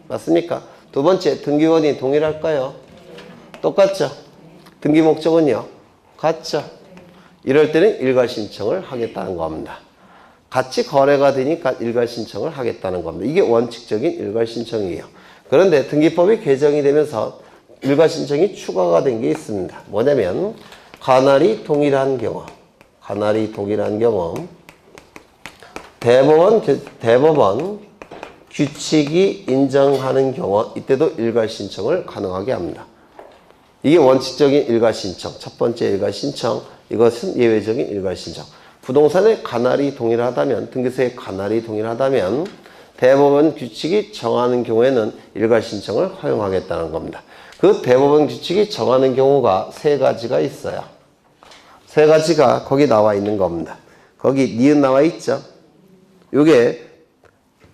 맞습니까? 두 번째, 등기원이 동일할까요? 똑같죠. 등기 목적은요? 같죠. 이럴 때는 일괄신청을 하겠다는 겁니다. 같이 거래가 되니까 일괄신청을 하겠다는 겁니다. 이게 원칙적인 일괄신청이에요. 그런데 등기법이 개정이 되면서 일괄신청이 추가가 된 게 있습니다. 뭐냐면 관할이 동일한 경우 대법원 규칙이 인정하는 경우 이때도 일괄신청을 가능하게 합니다. 이게 원칙적인 일괄신청, 첫 번째 일괄신청, 이것은 예외적인 일괄신청. 부동산의 관할이 동일하다면, 등기소의 관할이 동일하다면 대법원 규칙이 정하는 경우에는 일괄신청을 허용하겠다는 겁니다. 그 대법원 규칙이 정하는 경우가 세 가지가 있어요. 세 가지가 거기 나와 있는 겁니다. 거기 니은 나와 있죠? 요게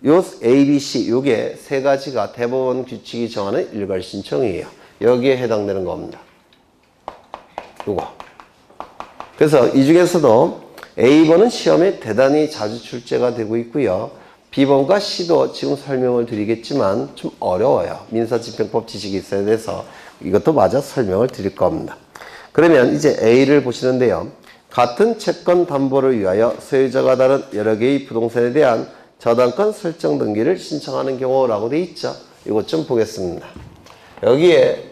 요 A, B, C 요게 세 가지가 대법원 규칙이 정하는 일괄신청이에요. 여기에 해당되는 겁니다. 요거. 그래서 이 중에서도 A번은 시험에 대단히 자주 출제가 되고 있고요. B번과 C도 지금 설명을 드리겠지만 좀 어려워요. 민사집행법 지식이 있어야 돼서 이것도 마저 설명을 드릴 겁니다. 그러면 이제 A를 보시는데요. 같은 채권 담보를 위하여 소유자가 다른 여러 개의 부동산에 대한 저당권 설정 등기를 신청하는 경우라고 되어 있죠. 이것 좀 보겠습니다. 여기에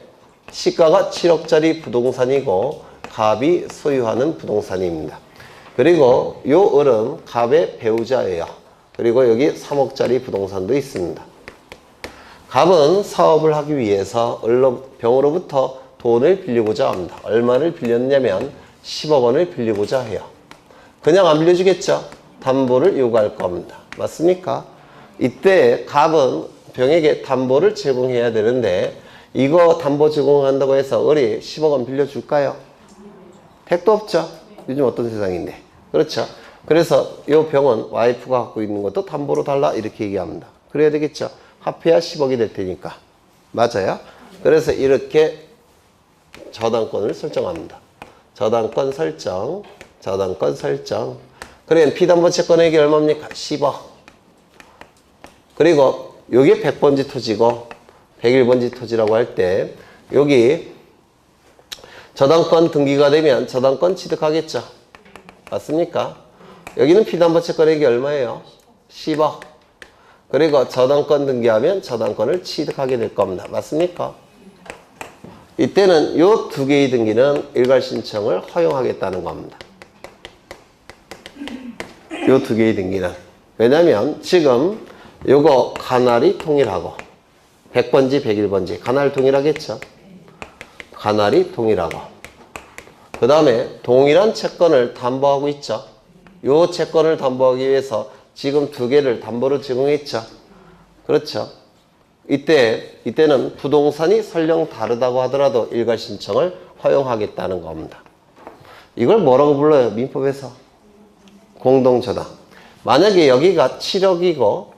시가가 7억짜리 부동산이고 갑이 소유하는 부동산입니다. 그리고 요 을은 갑의 배우자예요. 그리고 여기 3억짜리 부동산도 있습니다. 갑은 사업을 하기 위해서 병으로부터 돈을 빌리고자 합니다. 얼마를 빌렸냐면 10억 원을 빌리고자 해요. 그냥 안 빌려주겠죠? 담보를 요구할 겁니다. 맞습니까? 이때 갑은 병에게 담보를 제공해야 되는데 이거 담보 제공한다고 해서 을이 10억 원 빌려줄까요? 택도 없죠? 요즘 어떤 세상인데. 그렇죠? 그래서 이 병은 와이프가 갖고 있는 것도 담보로 달라 이렇게 얘기합니다. 그래야 되겠죠? 합해야 10억이 될 테니까. 맞아요? 그래서 이렇게 저당권을 설정합니다. 저당권 설정. 그러면 피담보채권액이 얼마입니까? 10억. 그리고 여기 100번지 토지고 101번지 토지라고 할 때 여기 저당권 등기가 되면 저당권 취득하겠죠. 맞습니까? 여기는 피담보 채권액이 얼마예요? 10억. 그리고 저당권 등기하면 저당권을 취득하게 될 겁니다. 맞습니까? 이때는 요 두 개의 등기는 일괄 신청을 허용하겠다는 겁니다. 요 두 개의 등기는. 왜냐면 지금 요거 가날이 통일하고 100번지 101번지 가날 통일하겠죠. 가날이 통일하고 그 다음에 동일한 채권을 담보하고 있죠. 요 채권을 담보하기 위해서 지금 두 개를 담보로 제공했죠. 그렇죠. 이때는 부동산이 설령 다르다고 하더라도 일괄 신청을 허용하겠다는 겁니다. 이걸 뭐라고 불러요? 민법에서 공동저당. 만약에 여기가 7억이고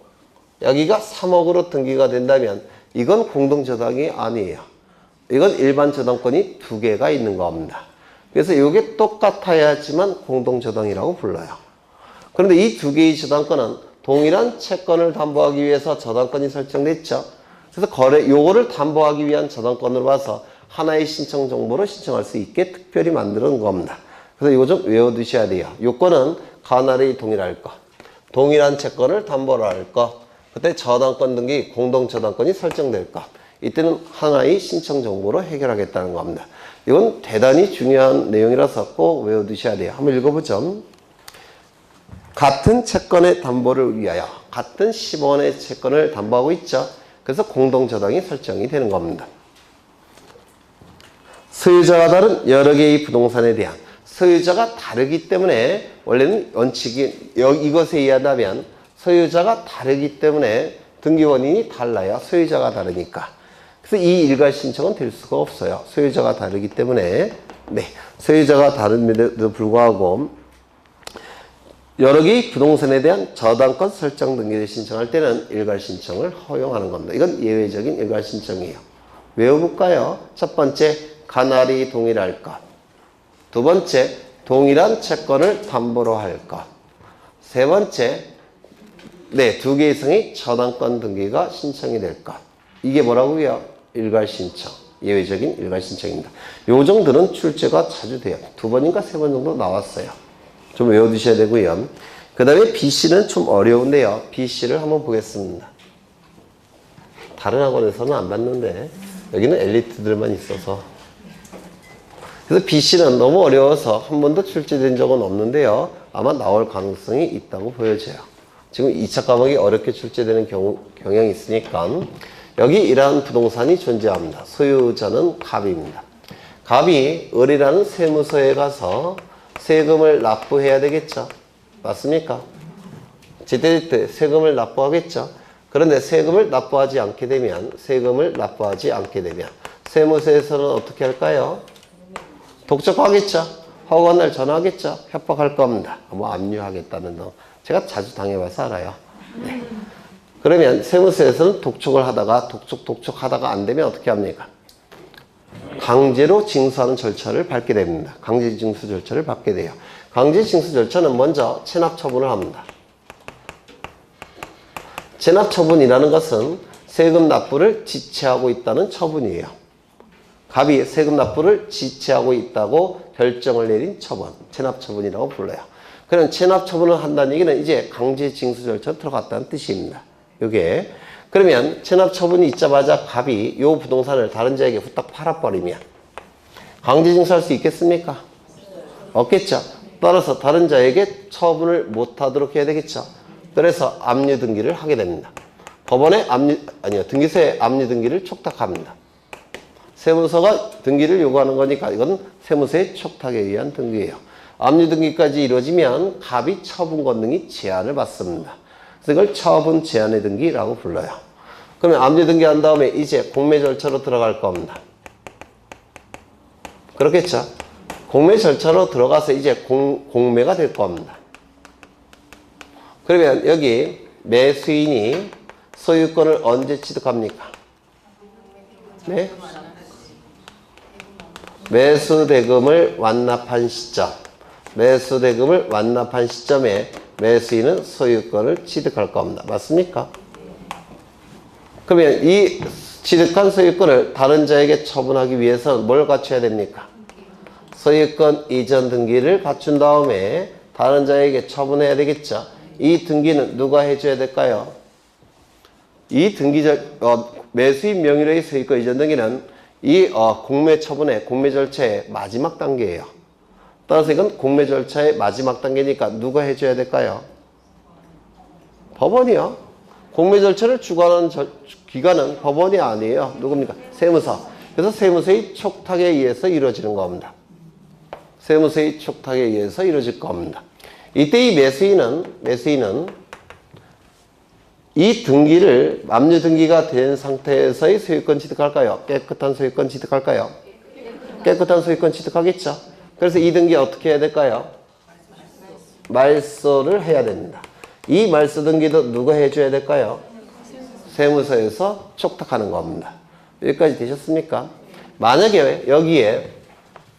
여기가 3억으로 등기가 된다면 이건 공동저당이 아니에요. 이건 일반 저당권이 두 개가 있는 겁니다. 그래서 이게 똑같아야지만 공동저당이라고 불러요. 그런데 이 두 개의 저당권은 동일한 채권을 담보하기 위해서 저당권이 설정됐죠. 그래서 요거를 담보하기 위한 저당권으로 봐서 하나의 신청 정보로 신청할 수 있게 특별히 만들어 놓은 겁니다. 그래서 이거 좀 외워두셔야 돼요. 요건은 가나리 동일할 것, 동일한 채권을 담보로 할 것, 그때 저당권 등기 공동저당권이 설정될 것, 이때는 하나의 신청 정보로 해결하겠다는 겁니다. 이건 대단히 중요한 내용이라서 꼭 외워두셔야 돼요. 한번 읽어보죠. 같은 채권의 담보를 위하여 같은 10원의 채권을 담보하고 있죠. 그래서 공동저당이 설정이 되는 겁니다. 소유자가 다른 여러 개의 부동산에 대한 소유자가 다르기 때문에 원래는 원칙이 이것에 의하다면 소유자가 다르기 때문에 등기 원인이 달라요. 소유자가 다르니까. 그래서 이 일괄 신청은 될 수가 없어요. 소유자가 다르기 때문에. 네, 소유자가 다름에도 불구하고 여러 개의 부동산에 대한 저당권 설정 등기를 신청할 때는 일괄 신청을 허용하는 겁니다. 이건 예외적인 일괄 신청이에요. 외워볼까요? 첫 번째, 가날이 동일할 것. 두 번째, 동일한 채권을 담보로 할 것. 세 번째, 네, 두 개 이상의 저당권 등기가 신청이 될 것. 이게 뭐라고요? 일괄 신청. 예외적인 일괄 신청입니다. 요 정도는 출제가 자주 돼요. 두 번인가 세 번 정도 나왔어요. 좀 외워두셔야 되고요. 그 다음에 BC는 좀 어려운데요. BC를 한번 보겠습니다. 다른 학원에서는 안 봤는데 여기는 엘리트들만 있어서. 그래서 BC는 너무 어려워서 한 번도 출제된 적은 없는데요. 아마 나올 가능성이 있다고 보여져요. 지금 2차 과목이 어렵게 출제되는 경향이 있으니까 여기 이러한 부동산이 존재합니다. 소유자는 갑입니다. 갑이 을이라는 세무서에 가서 세금을 납부해야 되겠죠. 맞습니까? 제때제때 세금을 납부하겠죠. 그런데 세금을 납부하지 않게 되면 세무서에서는 어떻게 할까요? 독촉하겠죠. 허구한 날 전화하겠죠. 협박할 겁니다. 뭐 압류하겠다는 등. 제가 자주 당해봐서 알아요. 네. 그러면 세무서에서는 독촉하다가 안 되면 어떻게 합니까? 강제로 징수하는 절차를 밟게 됩니다. 강제 징수 절차를 밟게 돼요. 강제 징수 절차는 먼저 체납 처분을 합니다. 체납 처분이라는 것은 세금 납부를 지체하고 있다는 처분이에요. 갑이 세금 납부를 지체하고 있다고 결정을 내린 처분, 체납 처분이라고 불러요. 그럼 체납 처분을 한다는 얘기는 이제 강제 징수 절차로 들어갔다는 뜻입니다. 요게. 그러면 체납 처분이 있자마자 갑이 요 부동산을 다른 자에게 후딱 팔아버리면 강제 징수할 수 있겠습니까? 없겠죠. 따라서 다른 자에게 처분을 못하도록 해야 되겠죠. 그래서 압류 등기를 하게 됩니다. 법원에 등기소에 압류 등기를 촉탁합니다. 세무서가 등기를 요구하는 거니까 이건 세무서의 촉탁에 의한 등기예요. 압류 등기까지 이루어지면 갑이 처분 권능이 제한을 받습니다. 그래서 이걸 처분 제한의 등기라고 불러요. 그러면 압류 등기한 다음에 이제 공매 절차로 들어갈 겁니다. 그렇겠죠? 공매 절차로 들어가서 이제 공매가 될 겁니다. 그러면 여기 매수인이 소유권을 언제 취득합니까? 네? 매수대금을 완납한 시점에 매수인은 소유권을 취득할 겁니다. 맞습니까? 그러면 이 취득한 소유권을 다른 자에게 처분하기 위해서 뭘 갖춰야 됩니까? 소유권 이전 등기를 갖춘 다음에 다른 자에게 처분해야 되겠죠. 이 등기는 누가 해줘야 될까요? 이 매수인 명의로의 소유권 이전 등기는 이 공매 처분의 공매 절차의 마지막 단계예요. 따라서 이건 공매 절차의 마지막 단계니까 누가 해줘야 될까요? 법원이요. 공매 절차를 주관하는 기관은 법원이 아니에요. 누굽니까? 세무서. 그래서 세무서의 촉탁에 의해서 이루어지는 겁니다. 세무서의 촉탁에 의해서 이루어질 겁니다. 이때 이 매수인은 이 등기를 압류 등기가 된 상태에서의 소유권 취득할까요? 깨끗한 소유권 취득할까요? 깨끗한 소유권 취득하겠죠. 그래서 이 등기 어떻게 해야 될까요? 말소를 해야 됩니다. 이 말소 등기도 누가 해줘야 될까요? 세무서에서 촉탁하는 겁니다. 여기까지 되셨습니까? 만약에 여기에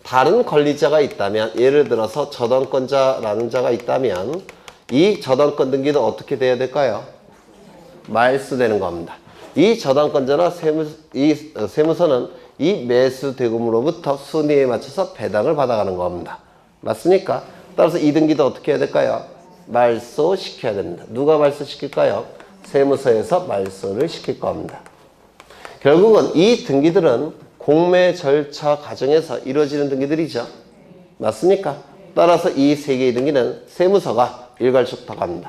다른 권리자가 있다면, 예를 들어서 저당권자라는 자가 있다면 이 저당권 등기도 어떻게 돼야 될까요? 말소되는 겁니다. 이 저당권자나 세무서는 이 매수 대금으로부터 순위에 맞춰서 배당을 받아가는 겁니다. 맞습니까? 따라서 이 등기도 어떻게 해야 될까요? 말소시켜야 됩니다. 누가 말소시킬까요? 세무서에서 말소를 시킬 겁니다. 결국은 이 등기들은 공매 절차 과정에서 이루어지는 등기들이죠. 맞습니까? 따라서 이 세 개의 등기는 세무서가 일괄 촉탁합니다.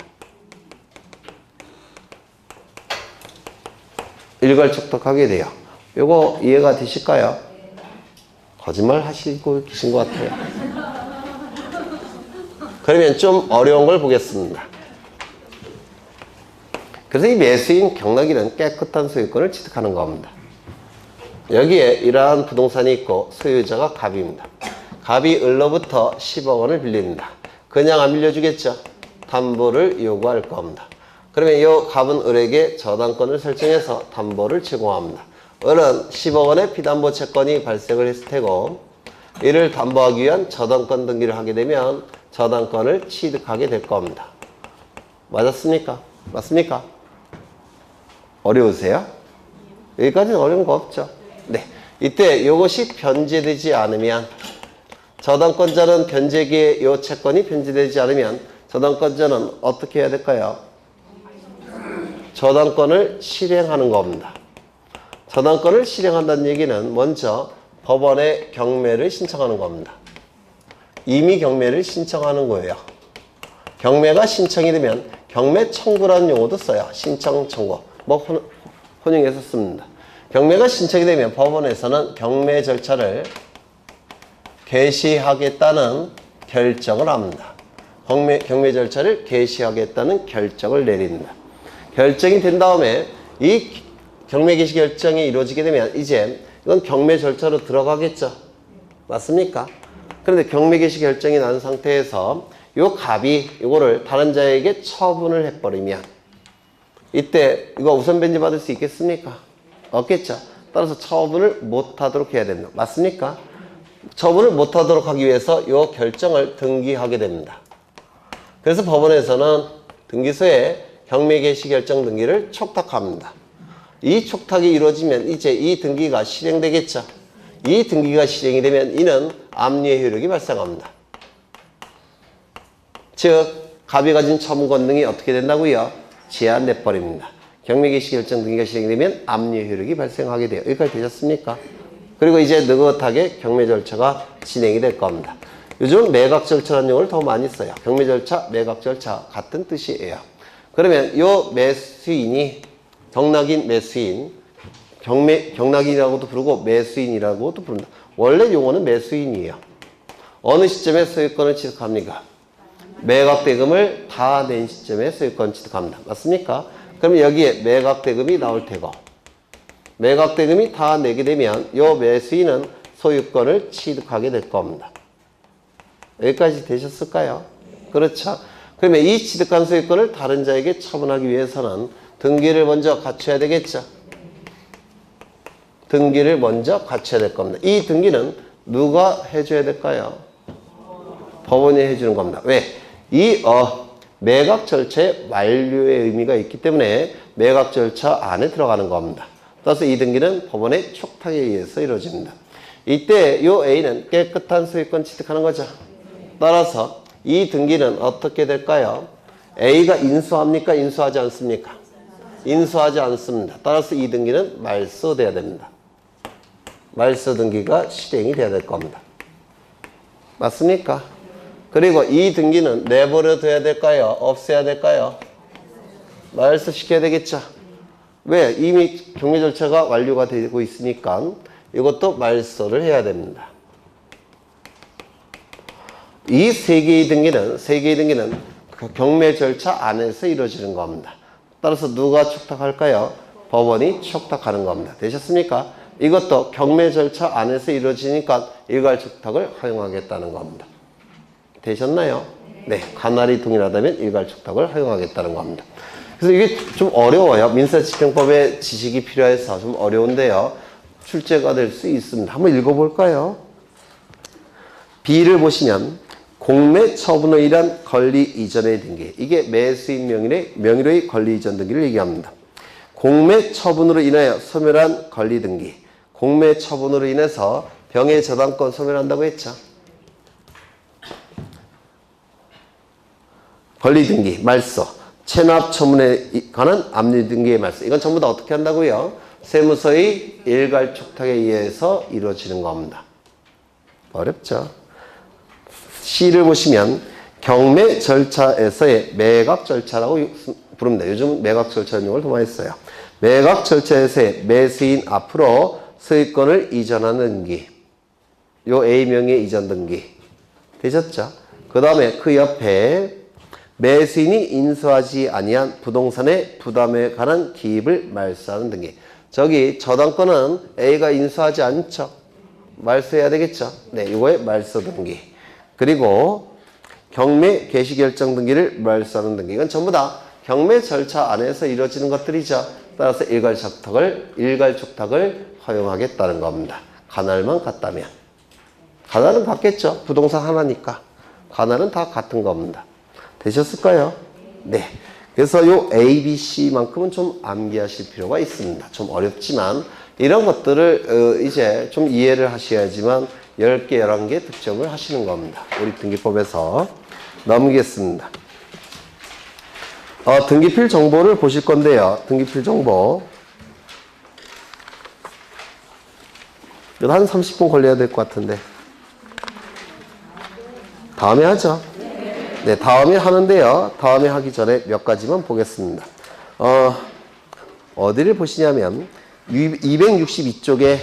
일괄 촉탁하게 돼요. 요거 이해가 되실까요? 거짓말 하시고 계신 것 같아요. 그러면 좀 어려운 걸 보겠습니다. 그래서 이 매수인 경락인은 깨끗한 소유권을 취득하는 겁니다. 여기에 이러한 부동산이 있고 소유자가 갑입니다. 갑이 을로부터 10억 원을 빌립니다. 그냥 안 빌려주겠죠? 담보를 요구할 겁니다. 그러면 이 갑은 을에게 저당권을 설정해서 담보를 제공합니다. 을은 10억 원의 피담보 채권이 발생을 했을 테고, 이를 담보하기 위한 저당권 등기를 하게 되면 저당권을 취득하게 될 겁니다. 맞았습니까? 맞습니까? 어려우세요? 여기까지는 어려운 거 없죠? 네. 이때 이것이 변제되지 않으면, 저당권자는 변제기에 이 채권이 변제되지 않으면 저당권자는 어떻게 해야 될까요? 저당권을 실행하는 겁니다. 저당권을 실행한다는 얘기는 먼저 법원에 경매를 신청하는 겁니다. 임의 경매를 신청하는 거예요. 경매가 신청이 되면 경매 청구라는 용어도 써요. 신청 청구. 뭐 혼용해서 씁니다. 경매가 신청이 되면 법원에서는 경매 절차를 개시하겠다는 결정을 합니다. 경매 절차를 개시하겠다는 결정을 내립니다. 결정이 된 다음에 이 경매 개시 결정이 이루어지게 되면 이제 이건 경매 절차로 들어가겠죠. 맞습니까? 그런데 경매 개시 결정이 난 상태에서 요 갑이 이거를 다른 자에게 처분을 해버리면 이때 이거 우선 변제 받을 수 있겠습니까? 없겠죠. 따라서 처분을 못하도록 해야 됩니다. 맞습니까? 처분을 못하도록 하기 위해서 이 결정을 등기하게 됩니다. 그래서 법원에서는 등기소에 경매 개시 결정 등기를 촉탁합니다. 이 촉탁이 이루어지면 이제 이 등기가 실행되겠죠. 이 등기가 실행이 되면 이는 압류의 효력이 발생합니다. 즉 갑이 가진 처분 권능이 어떻게 된다고요? 제한돼 버립니다. 경매 개시 결정 등기가 실행되면 압류의 효력이 발생하게 돼요. 여기까지 되셨습니까? 그리고 이제 느긋하게 경매 절차가 진행이 될 겁니다. 요즘은 매각 절차라는 용어를 더 많이 써요. 경매 절차, 매각 절차 같은 뜻이에요. 그러면 요 매수인이 경락인 매수인, 경락인이라고도 부르고 매수인이라고도 부른다. 원래 용어는 매수인이에요. 어느 시점에 소유권을 취득합니까? 매각 대금을 다 낸 시점에 소유권 취득합니다. 맞습니까? 그러면 여기에 매각 대금이 나올 테고, 매각 대금이 다 내게 되면 요 매수인은 소유권을 취득하게 될 겁니다. 여기까지 되셨을까요? 그렇죠? 그러면 이 취득한 소유권을 다른 자에게 처분하기 위해서는 등기를 먼저 갖춰야 되겠죠? 등기를 먼저 갖춰야 될 겁니다. 이 등기는 누가 해줘야 될까요? 법원이 해주는 겁니다. 왜? 이 매각 절차의 완료의 의미가 있기 때문에 매각 절차 안에 들어가는 겁니다. 따라서 이 등기는 법원의 촉탁에 의해서 이루어집니다. 이때 이 A는 깨끗한 소유권 취득하는 거죠. 따라서 이 등기는 어떻게 될까요? A가 인수합니까? 인수하지 않습니까? 인수하지 않습니다. 따라서 이 등기는 말소돼야 됩니다. 말소 등기가 실행이 돼야 될 겁니다. 맞습니까? 그리고 이 등기는 내버려 둬야 될까요? 없애야 될까요? 말소시켜야 되겠죠. 왜? 이미 경매 절차가 완료가 되고 있으니까 이것도 말소를 해야 됩니다. 이 세 개의 등기는 경매 절차 안에서 이루어지는 겁니다. 따라서 누가 촉탁할까요? 법원이 촉탁하는 겁니다. 되셨습니까? 이것도 경매 절차 안에서 이루어지니까 일괄 촉탁을 허용하겠다는 겁니다. 되셨나요? 네. 가나리 동일하다면 일괄 촉탁을 허용하겠다는 겁니다. 그래서 이게 좀 어려워요. 민사집행법의 지식이 필요해서 좀 어려운데요. 출제가 될 수 있습니다. 한번 읽어볼까요? B를 보시면 공매 처분으로 인한 권리 이전의 등기. 이게 매수인 명의로의 권리 이전 등기를 얘기합니다. 공매 처분으로 인하여 소멸한 권리 등기. 공매 처분으로 인해서 병의 저당권 소멸한다고 했죠. 권리 등기, 말소, 체납 처분에 관한 압류 등기의 말소. 이건 전부 다 어떻게 한다고요? 세무서의 일괄 촉탁에 의해서 이루어지는 겁니다. 어렵죠? C를 보시면 경매 절차에서의 매각 절차라고 부릅니다. 요즘 매각 절차 용어를 더 많이 써요. 매각 절차에서의 매수인 앞으로 소유권을 이전하는 등기. 요 A 명의 이전 등기. 되셨죠? 그 다음에 그 옆에 매수인이 인수하지 아니한 부동산의 부담에 관한 기입을 말소하는 등기. 저기 저당권은 A가 인수하지 않죠? 말소해야 되겠죠? 네, 이거의 말소 등기. 그리고 경매 개시결정 등기를 말소하는 등기. 이건 전부 다 경매 절차 안에서 이루어지는 것들이죠. 따라서 일괄 촉탁을 허용하겠다는 겁니다. 관할만 같다면. 관할은 같겠죠. 부동산 하나니까. 관할은 다 같은 겁니다. 되셨을까요? 네. 그래서 요 A, B, C만큼은 좀 암기하실 필요가 있습니다. 좀 어렵지만 이런 것들을 이제 좀 이해를 하셔야지만 10개, 11개 득점을 하시는 겁니다. 우리 등기법에서 넘기겠습니다. 등기필 정보를 보실 건데요. 등기필 정보. 한 30분 걸려야 될 것 같은데. 다음에 하죠. 네, 다음에 하는데요. 다음에 하기 전에 몇 가지만 보겠습니다. 어디를 보시냐면 262쪽에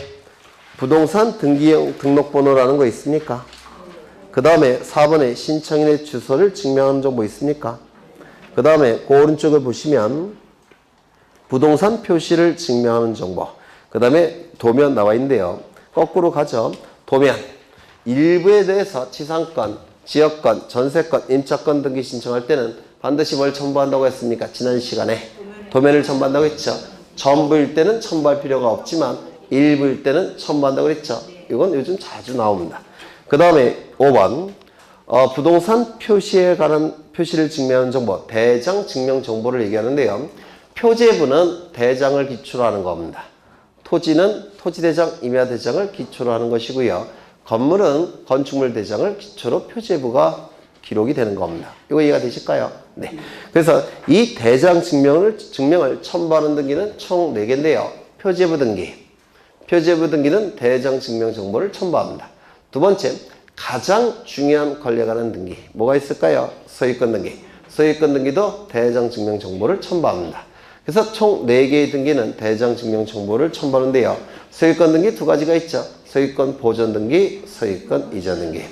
부동산 등기형 등록번호라는 거 있습니까? 그 다음에 4번에 신청인의 주소를 증명하는 정보 있습니까? 그 다음에 그 오른쪽을 보시면 부동산 표시를 증명하는 정보. 그 다음에 도면 나와 있는데요. 거꾸로 가죠. 도면. 일부에 대해서 지상권, 지역권, 전세권, 임차권 등기 신청할 때는 반드시 뭘 첨부한다고 했습니까? 지난 시간에 도면을 첨부한다고 했죠. 전부일 때는 첨부할 필요가 없지만 일부일 때는 첨부한다고 했죠. 이건 요즘 자주 나옵니다. 그 다음에 5번 부동산 표시에 관한 표시를 증명하는 정보, 대장 증명 정보를 얘기하는데요. 표제부는 대장을 기초로 하는 겁니다. 토지는 토지대장, 임야대장을 기초로 하는 것이고요. 건물은 건축물 대장을 기초로 표제부가 기록이 되는 겁니다. 이거 이해가 되실까요? 네. 그래서 이 대장 증명을 첨부하는 등기는 총 4개인데요. 표제부 등기. 표제부 등기는 대장 증명 정보를 첨부합니다. 두 번째, 가장 중요한 권리에 관한 등기. 뭐가 있을까요? 소유권 등기. 소유권 등기도 대장 증명 정보를 첨부합니다. 그래서 총 4개의 등기는 대장 증명 정보를 첨부하는데요. 소유권 등기 2가지가 있죠. 소유권 보존 등기, 소유권 이전 등기.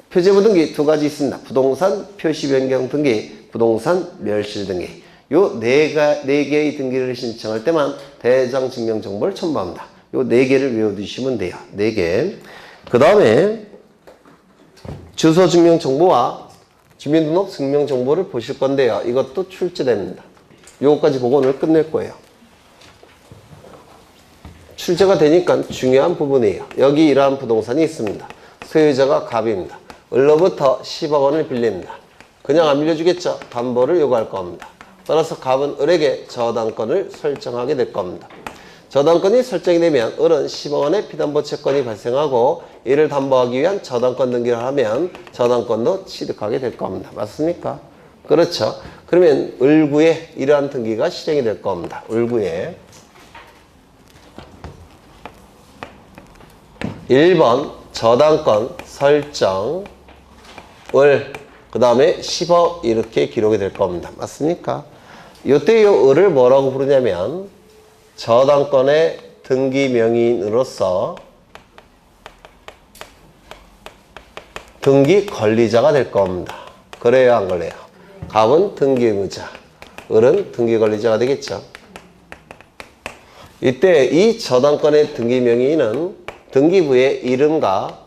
표제부 등기 2가지 있습니다. 부동산 표시 변경 등기, 부동산 멸실 등기. 요 4개의 등기를 신청할 때만 대장 증명 정보를 첨부합니다. 요 4개를 외워두시면 돼요. 4개. 그 다음에 주소 증명 정보와 주민등록 증명 정보를 보실 건데요. 이것도 출제됩니다. 요거까지 보고 오늘 끝낼 거예요. 출제가 되니까 중요한 부분이에요. 여기 이러한 부동산이 있습니다. 소유자가 갑입니다. 을로부터 10억 원을 빌립니다. 그냥 안 빌려주겠죠? 담보를 요구할 겁니다. 따라서 갑은 을에게 저당권을 설정하게 될 겁니다. 저당권이 설정이 되면 을은 10억 원의 피담보 채권이 발생하고 이를 담보하기 위한 저당권 등기를 하면 저당권도 취득하게 될 겁니다. 맞습니까? 그렇죠. 그러면 을구에 이러한 등기가 실행이 될 겁니다. 을구에 1번 저당권 설정 을 그 다음에 10억 이렇게 기록이 될 겁니다. 맞습니까? 이때 이 을을 뭐라고 부르냐면 저당권의 등기 명의인으로서 등기 권리자가 될 겁니다. 그래요, 안 그래요? 갑은 등기 의무자, 을은 등기 권리자가 되겠죠. 이때 이 저당권의 등기 명의인은 등기부에 이름과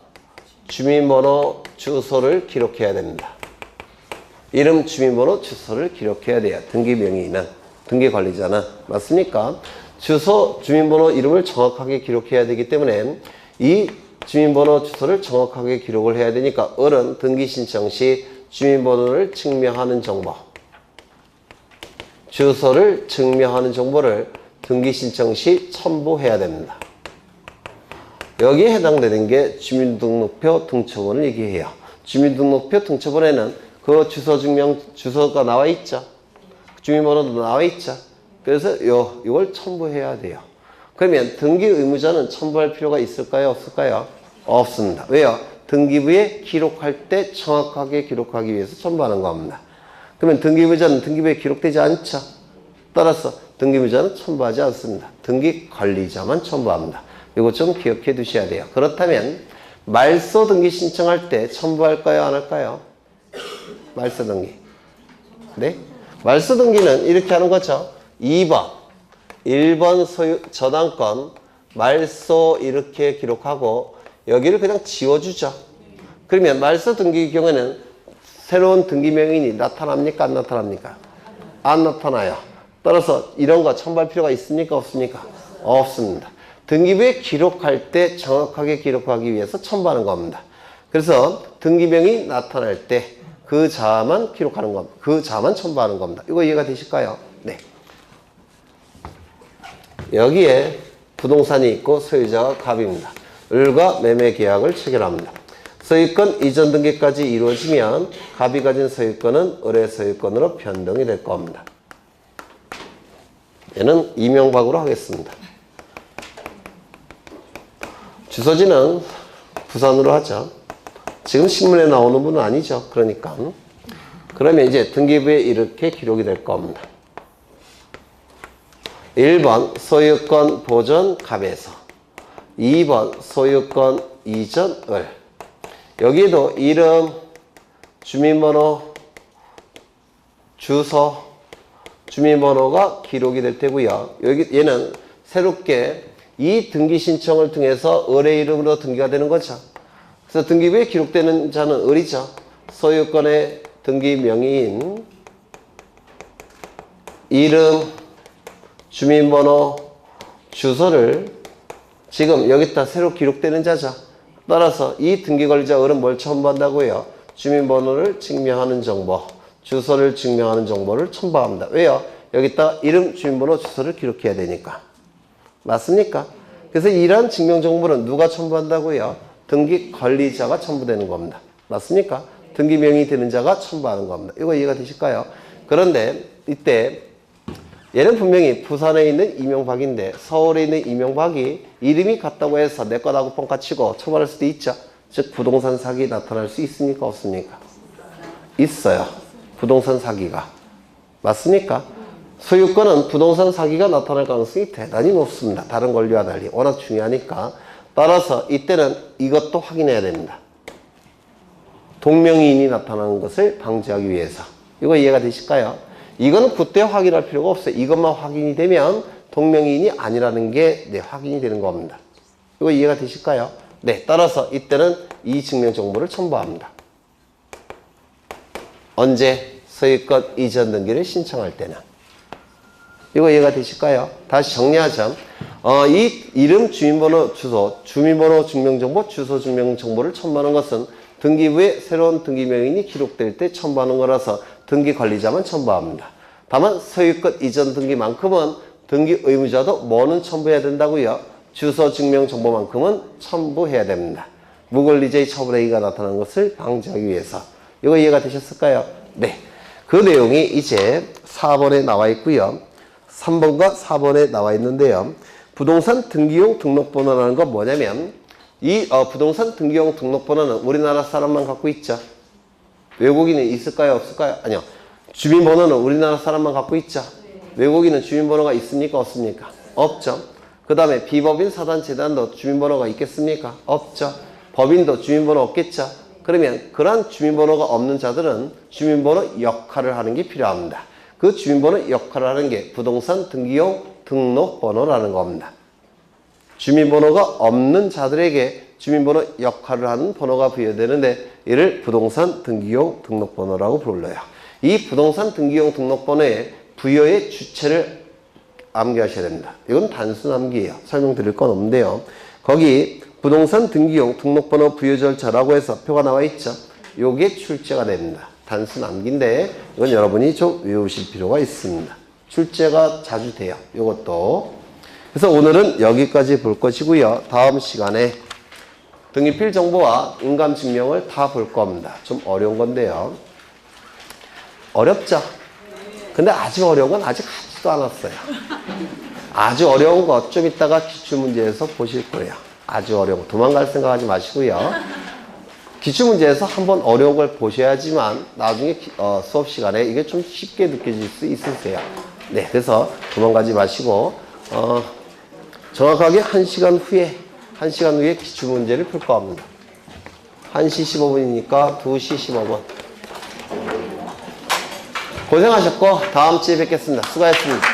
주민번호, 주소를 기록해야 됩니다. 이름, 주민번호, 주소를 기록해야 돼요. 등기 명의인은, 등기 관리자는. 맞습니까? 주소, 주민번호, 이름을 정확하게 기록해야 되기 때문에 이 주민번호, 주소를 정확하게 기록을 해야 되니까 을은 등기 신청 시 주민번호를 증명하는 정보, 주소를 증명하는 정보를 등기 신청 시 첨부해야 됩니다. 여기에 해당되는 게 주민등록표 등초본을 얘기해요. 주민등록표 등초본에는 그 주소가 나와 있죠. 주민번호도 나와 있죠. 그래서 이걸 첨부해야 돼요. 그러면 등기 의무자는 첨부할 필요가 있을까요? 없을까요? 없습니다. 왜요? 등기부에 기록할 때 정확하게 기록하기 위해서 첨부하는 겁니다. 그러면 등기 의무자는 등기부에 기록되지 않죠. 따라서 등기 의무자는 첨부하지 않습니다. 등기 관리자만 첨부합니다. 이거 좀 기억해 두셔야 돼요. 그렇다면 말소 등기 신청할 때 첨부할까요? 안 할까요? 말소 등기. 네? 말소 등기는 이렇게 하는 거죠. 2번. 1번 소유, 저당권, 말소 이렇게 기록하고 여기를 그냥 지워주죠. 그러면 말소 등기 경우에는 새로운 등기 명인이 나타납니까? 안 나타납니까? 안 나타나요. 따라서 이런 거 첨부할 필요가 있습니까? 없습니까? 없습니다. 등기부에 기록할 때 정확하게 기록하기 위해서 첨부하는 겁니다. 그래서 등기명이 나타날 때 그 자만 기록하는 겁니다. 그 자만 첨부하는 겁니다. 이거 이해가 되실까요? 네. 여기에 부동산이 있고 소유자가 갑입니다. 을과 매매 계약을 체결합니다. 소유권 이전 등기까지 이루어지면 갑이 가진 소유권은 을의 소유권으로 변동이 될 겁니다. 얘는 이명박으로 하겠습니다. 주소지는 부산으로 하죠. 지금 신문에 나오는 분은 아니죠. 그러니까. 그러면 이제 등기부에 이렇게 기록이 될 겁니다. 1번 소유권 보존 갑에서 2번 소유권 이전 을. 여기에도 이름, 주민번호, 주소, 주민번호가 기록이 될 테고요. 얘는 새롭게 이 등기 신청을 통해서 을의 이름으로 등기가 되는 거죠. 그래서 등기부에 기록되는 자는 을이죠. 소유권의 등기 명의인, 이름, 주민번호, 주소를 지금 여기다 새로 기록되는 자죠. 따라서 이 등기 관리자 을은 뭘 첨부한다고요? 주민번호를 증명하는 정보, 주소를 증명하는 정보를 첨부합니다. 왜요? 여기다 이름, 주민번호, 주소를 기록해야 되니까. 맞습니까? 그래서 이러한 증명정보는 누가 첨부한다고요? 등기 관리자가 첨부되는 겁니다. 맞습니까? 등기 명의 되는 자가 첨부하는 겁니다. 이거 이해가 되실까요? 그런데 이때 얘는 분명히 부산에 있는 이명박인데 서울에 있는 이명박이 이름이 같다고 해서 내 거라고 뻥카치고 처벌할 수도 있죠. 즉 부동산 사기 나타날 수 있습니까? 없습니까? 있어요. 부동산 사기가. 맞습니까? 소유권은 부동산 사기가 나타날 가능성이 대단히 높습니다. 다른 권리와 달리 워낙 중요하니까. 따라서 이때는 이것도 확인해야 됩니다. 동명이인이 나타나는 것을 방지하기 위해서. 이거 이해가 되실까요? 이거는 그때 확인할 필요가 없어요. 이것만 확인이 되면 동명이인이 아니라는 게 확인이 되는 겁니다. 이거 이해가 되실까요? 네, 따라서 이때는 이 증명 정보를 첨부합니다. 언제? 소유권 이전 등기를 신청할 때는. 이거 이해가 되실까요? 다시 정리하자. 이 이름, 주민번호, 주소, 주민번호 증명정보, 주소 증명정보를 첨부하는 것은 등기부에 새로운 등기명인이 기록될 때 첨부하는 거라서 등기관리자만 첨부합니다. 다만 소유권 이전 등기만큼은 등기 의무자도 뭐는 첨부해야 된다고요? 주소 증명 정보만큼은 첨부해야 됩니다. 무권리자의 처분행위가 나타나는 것을 방지하기 위해서. 이거 이해가 되셨을까요? 네. 그 내용이 이제 4번에 나와 있고요. 3번과 4번에 나와 있는데요. 부동산 등기용 등록번호라는 건 뭐냐면 이 부동산 등기용 등록번호는 우리나라 사람만 갖고 있죠. 외국인은 있을까요? 없을까요? 아니요. 주민번호는 우리나라 사람만 갖고 있죠. 외국인은 주민번호가 있습니까? 없습니까? 없죠. 그 다음에 비법인 사단 재단도 주민번호가 있겠습니까? 없죠. 법인도 주민번호 없겠죠. 그러면 그러한 주민번호가 없는 자들은 주민번호 역할을 하는 게 필요합니다. 그 주민번호 역할을 하는 게 부동산 등기용 등록번호라는 겁니다. 주민번호가 없는 자들에게 주민번호 역할을 하는 번호가 부여되는데 이를 부동산 등기용 등록번호라고 불러요. 이 부동산 등기용 등록번호의 부여의 주체를 암기하셔야 됩니다. 이건 단순 암기예요. 설명드릴 건 없는데요. 거기 부동산 등기용 등록번호 부여 절차라고 해서 표가 나와 있죠. 요게 출제가 됩니다. 단순 암기인데 이건 여러분이 좀 외우실 필요가 있습니다. 출제가 자주 돼요. 요것도. 그래서 오늘은 여기까지 볼 것이고요. 다음 시간에 등기필 정보와 인감 증명을 다 볼 겁니다. 좀 어려운 건데요. 어렵죠? 근데 아주 어려운 건 아직 하지도 않았어요. 아주 어려운 거 좀 이따가 기출문제에서 보실 거예요. 아주 어려운 거. 도망갈 생각하지 마시고요. 기출문제에서 한번 어려운 걸 보셔야지만 나중에 수업 시간에 이게 좀 쉽게 느껴질 수 있으세요. 네, 그래서 도망가지 마시고 정확하게 1시간 후에 기출문제를 풀 겁니다. 1시 15분이니까 2시 15분. 고생하셨고 다음 주에 뵙겠습니다. 수고하셨습니다.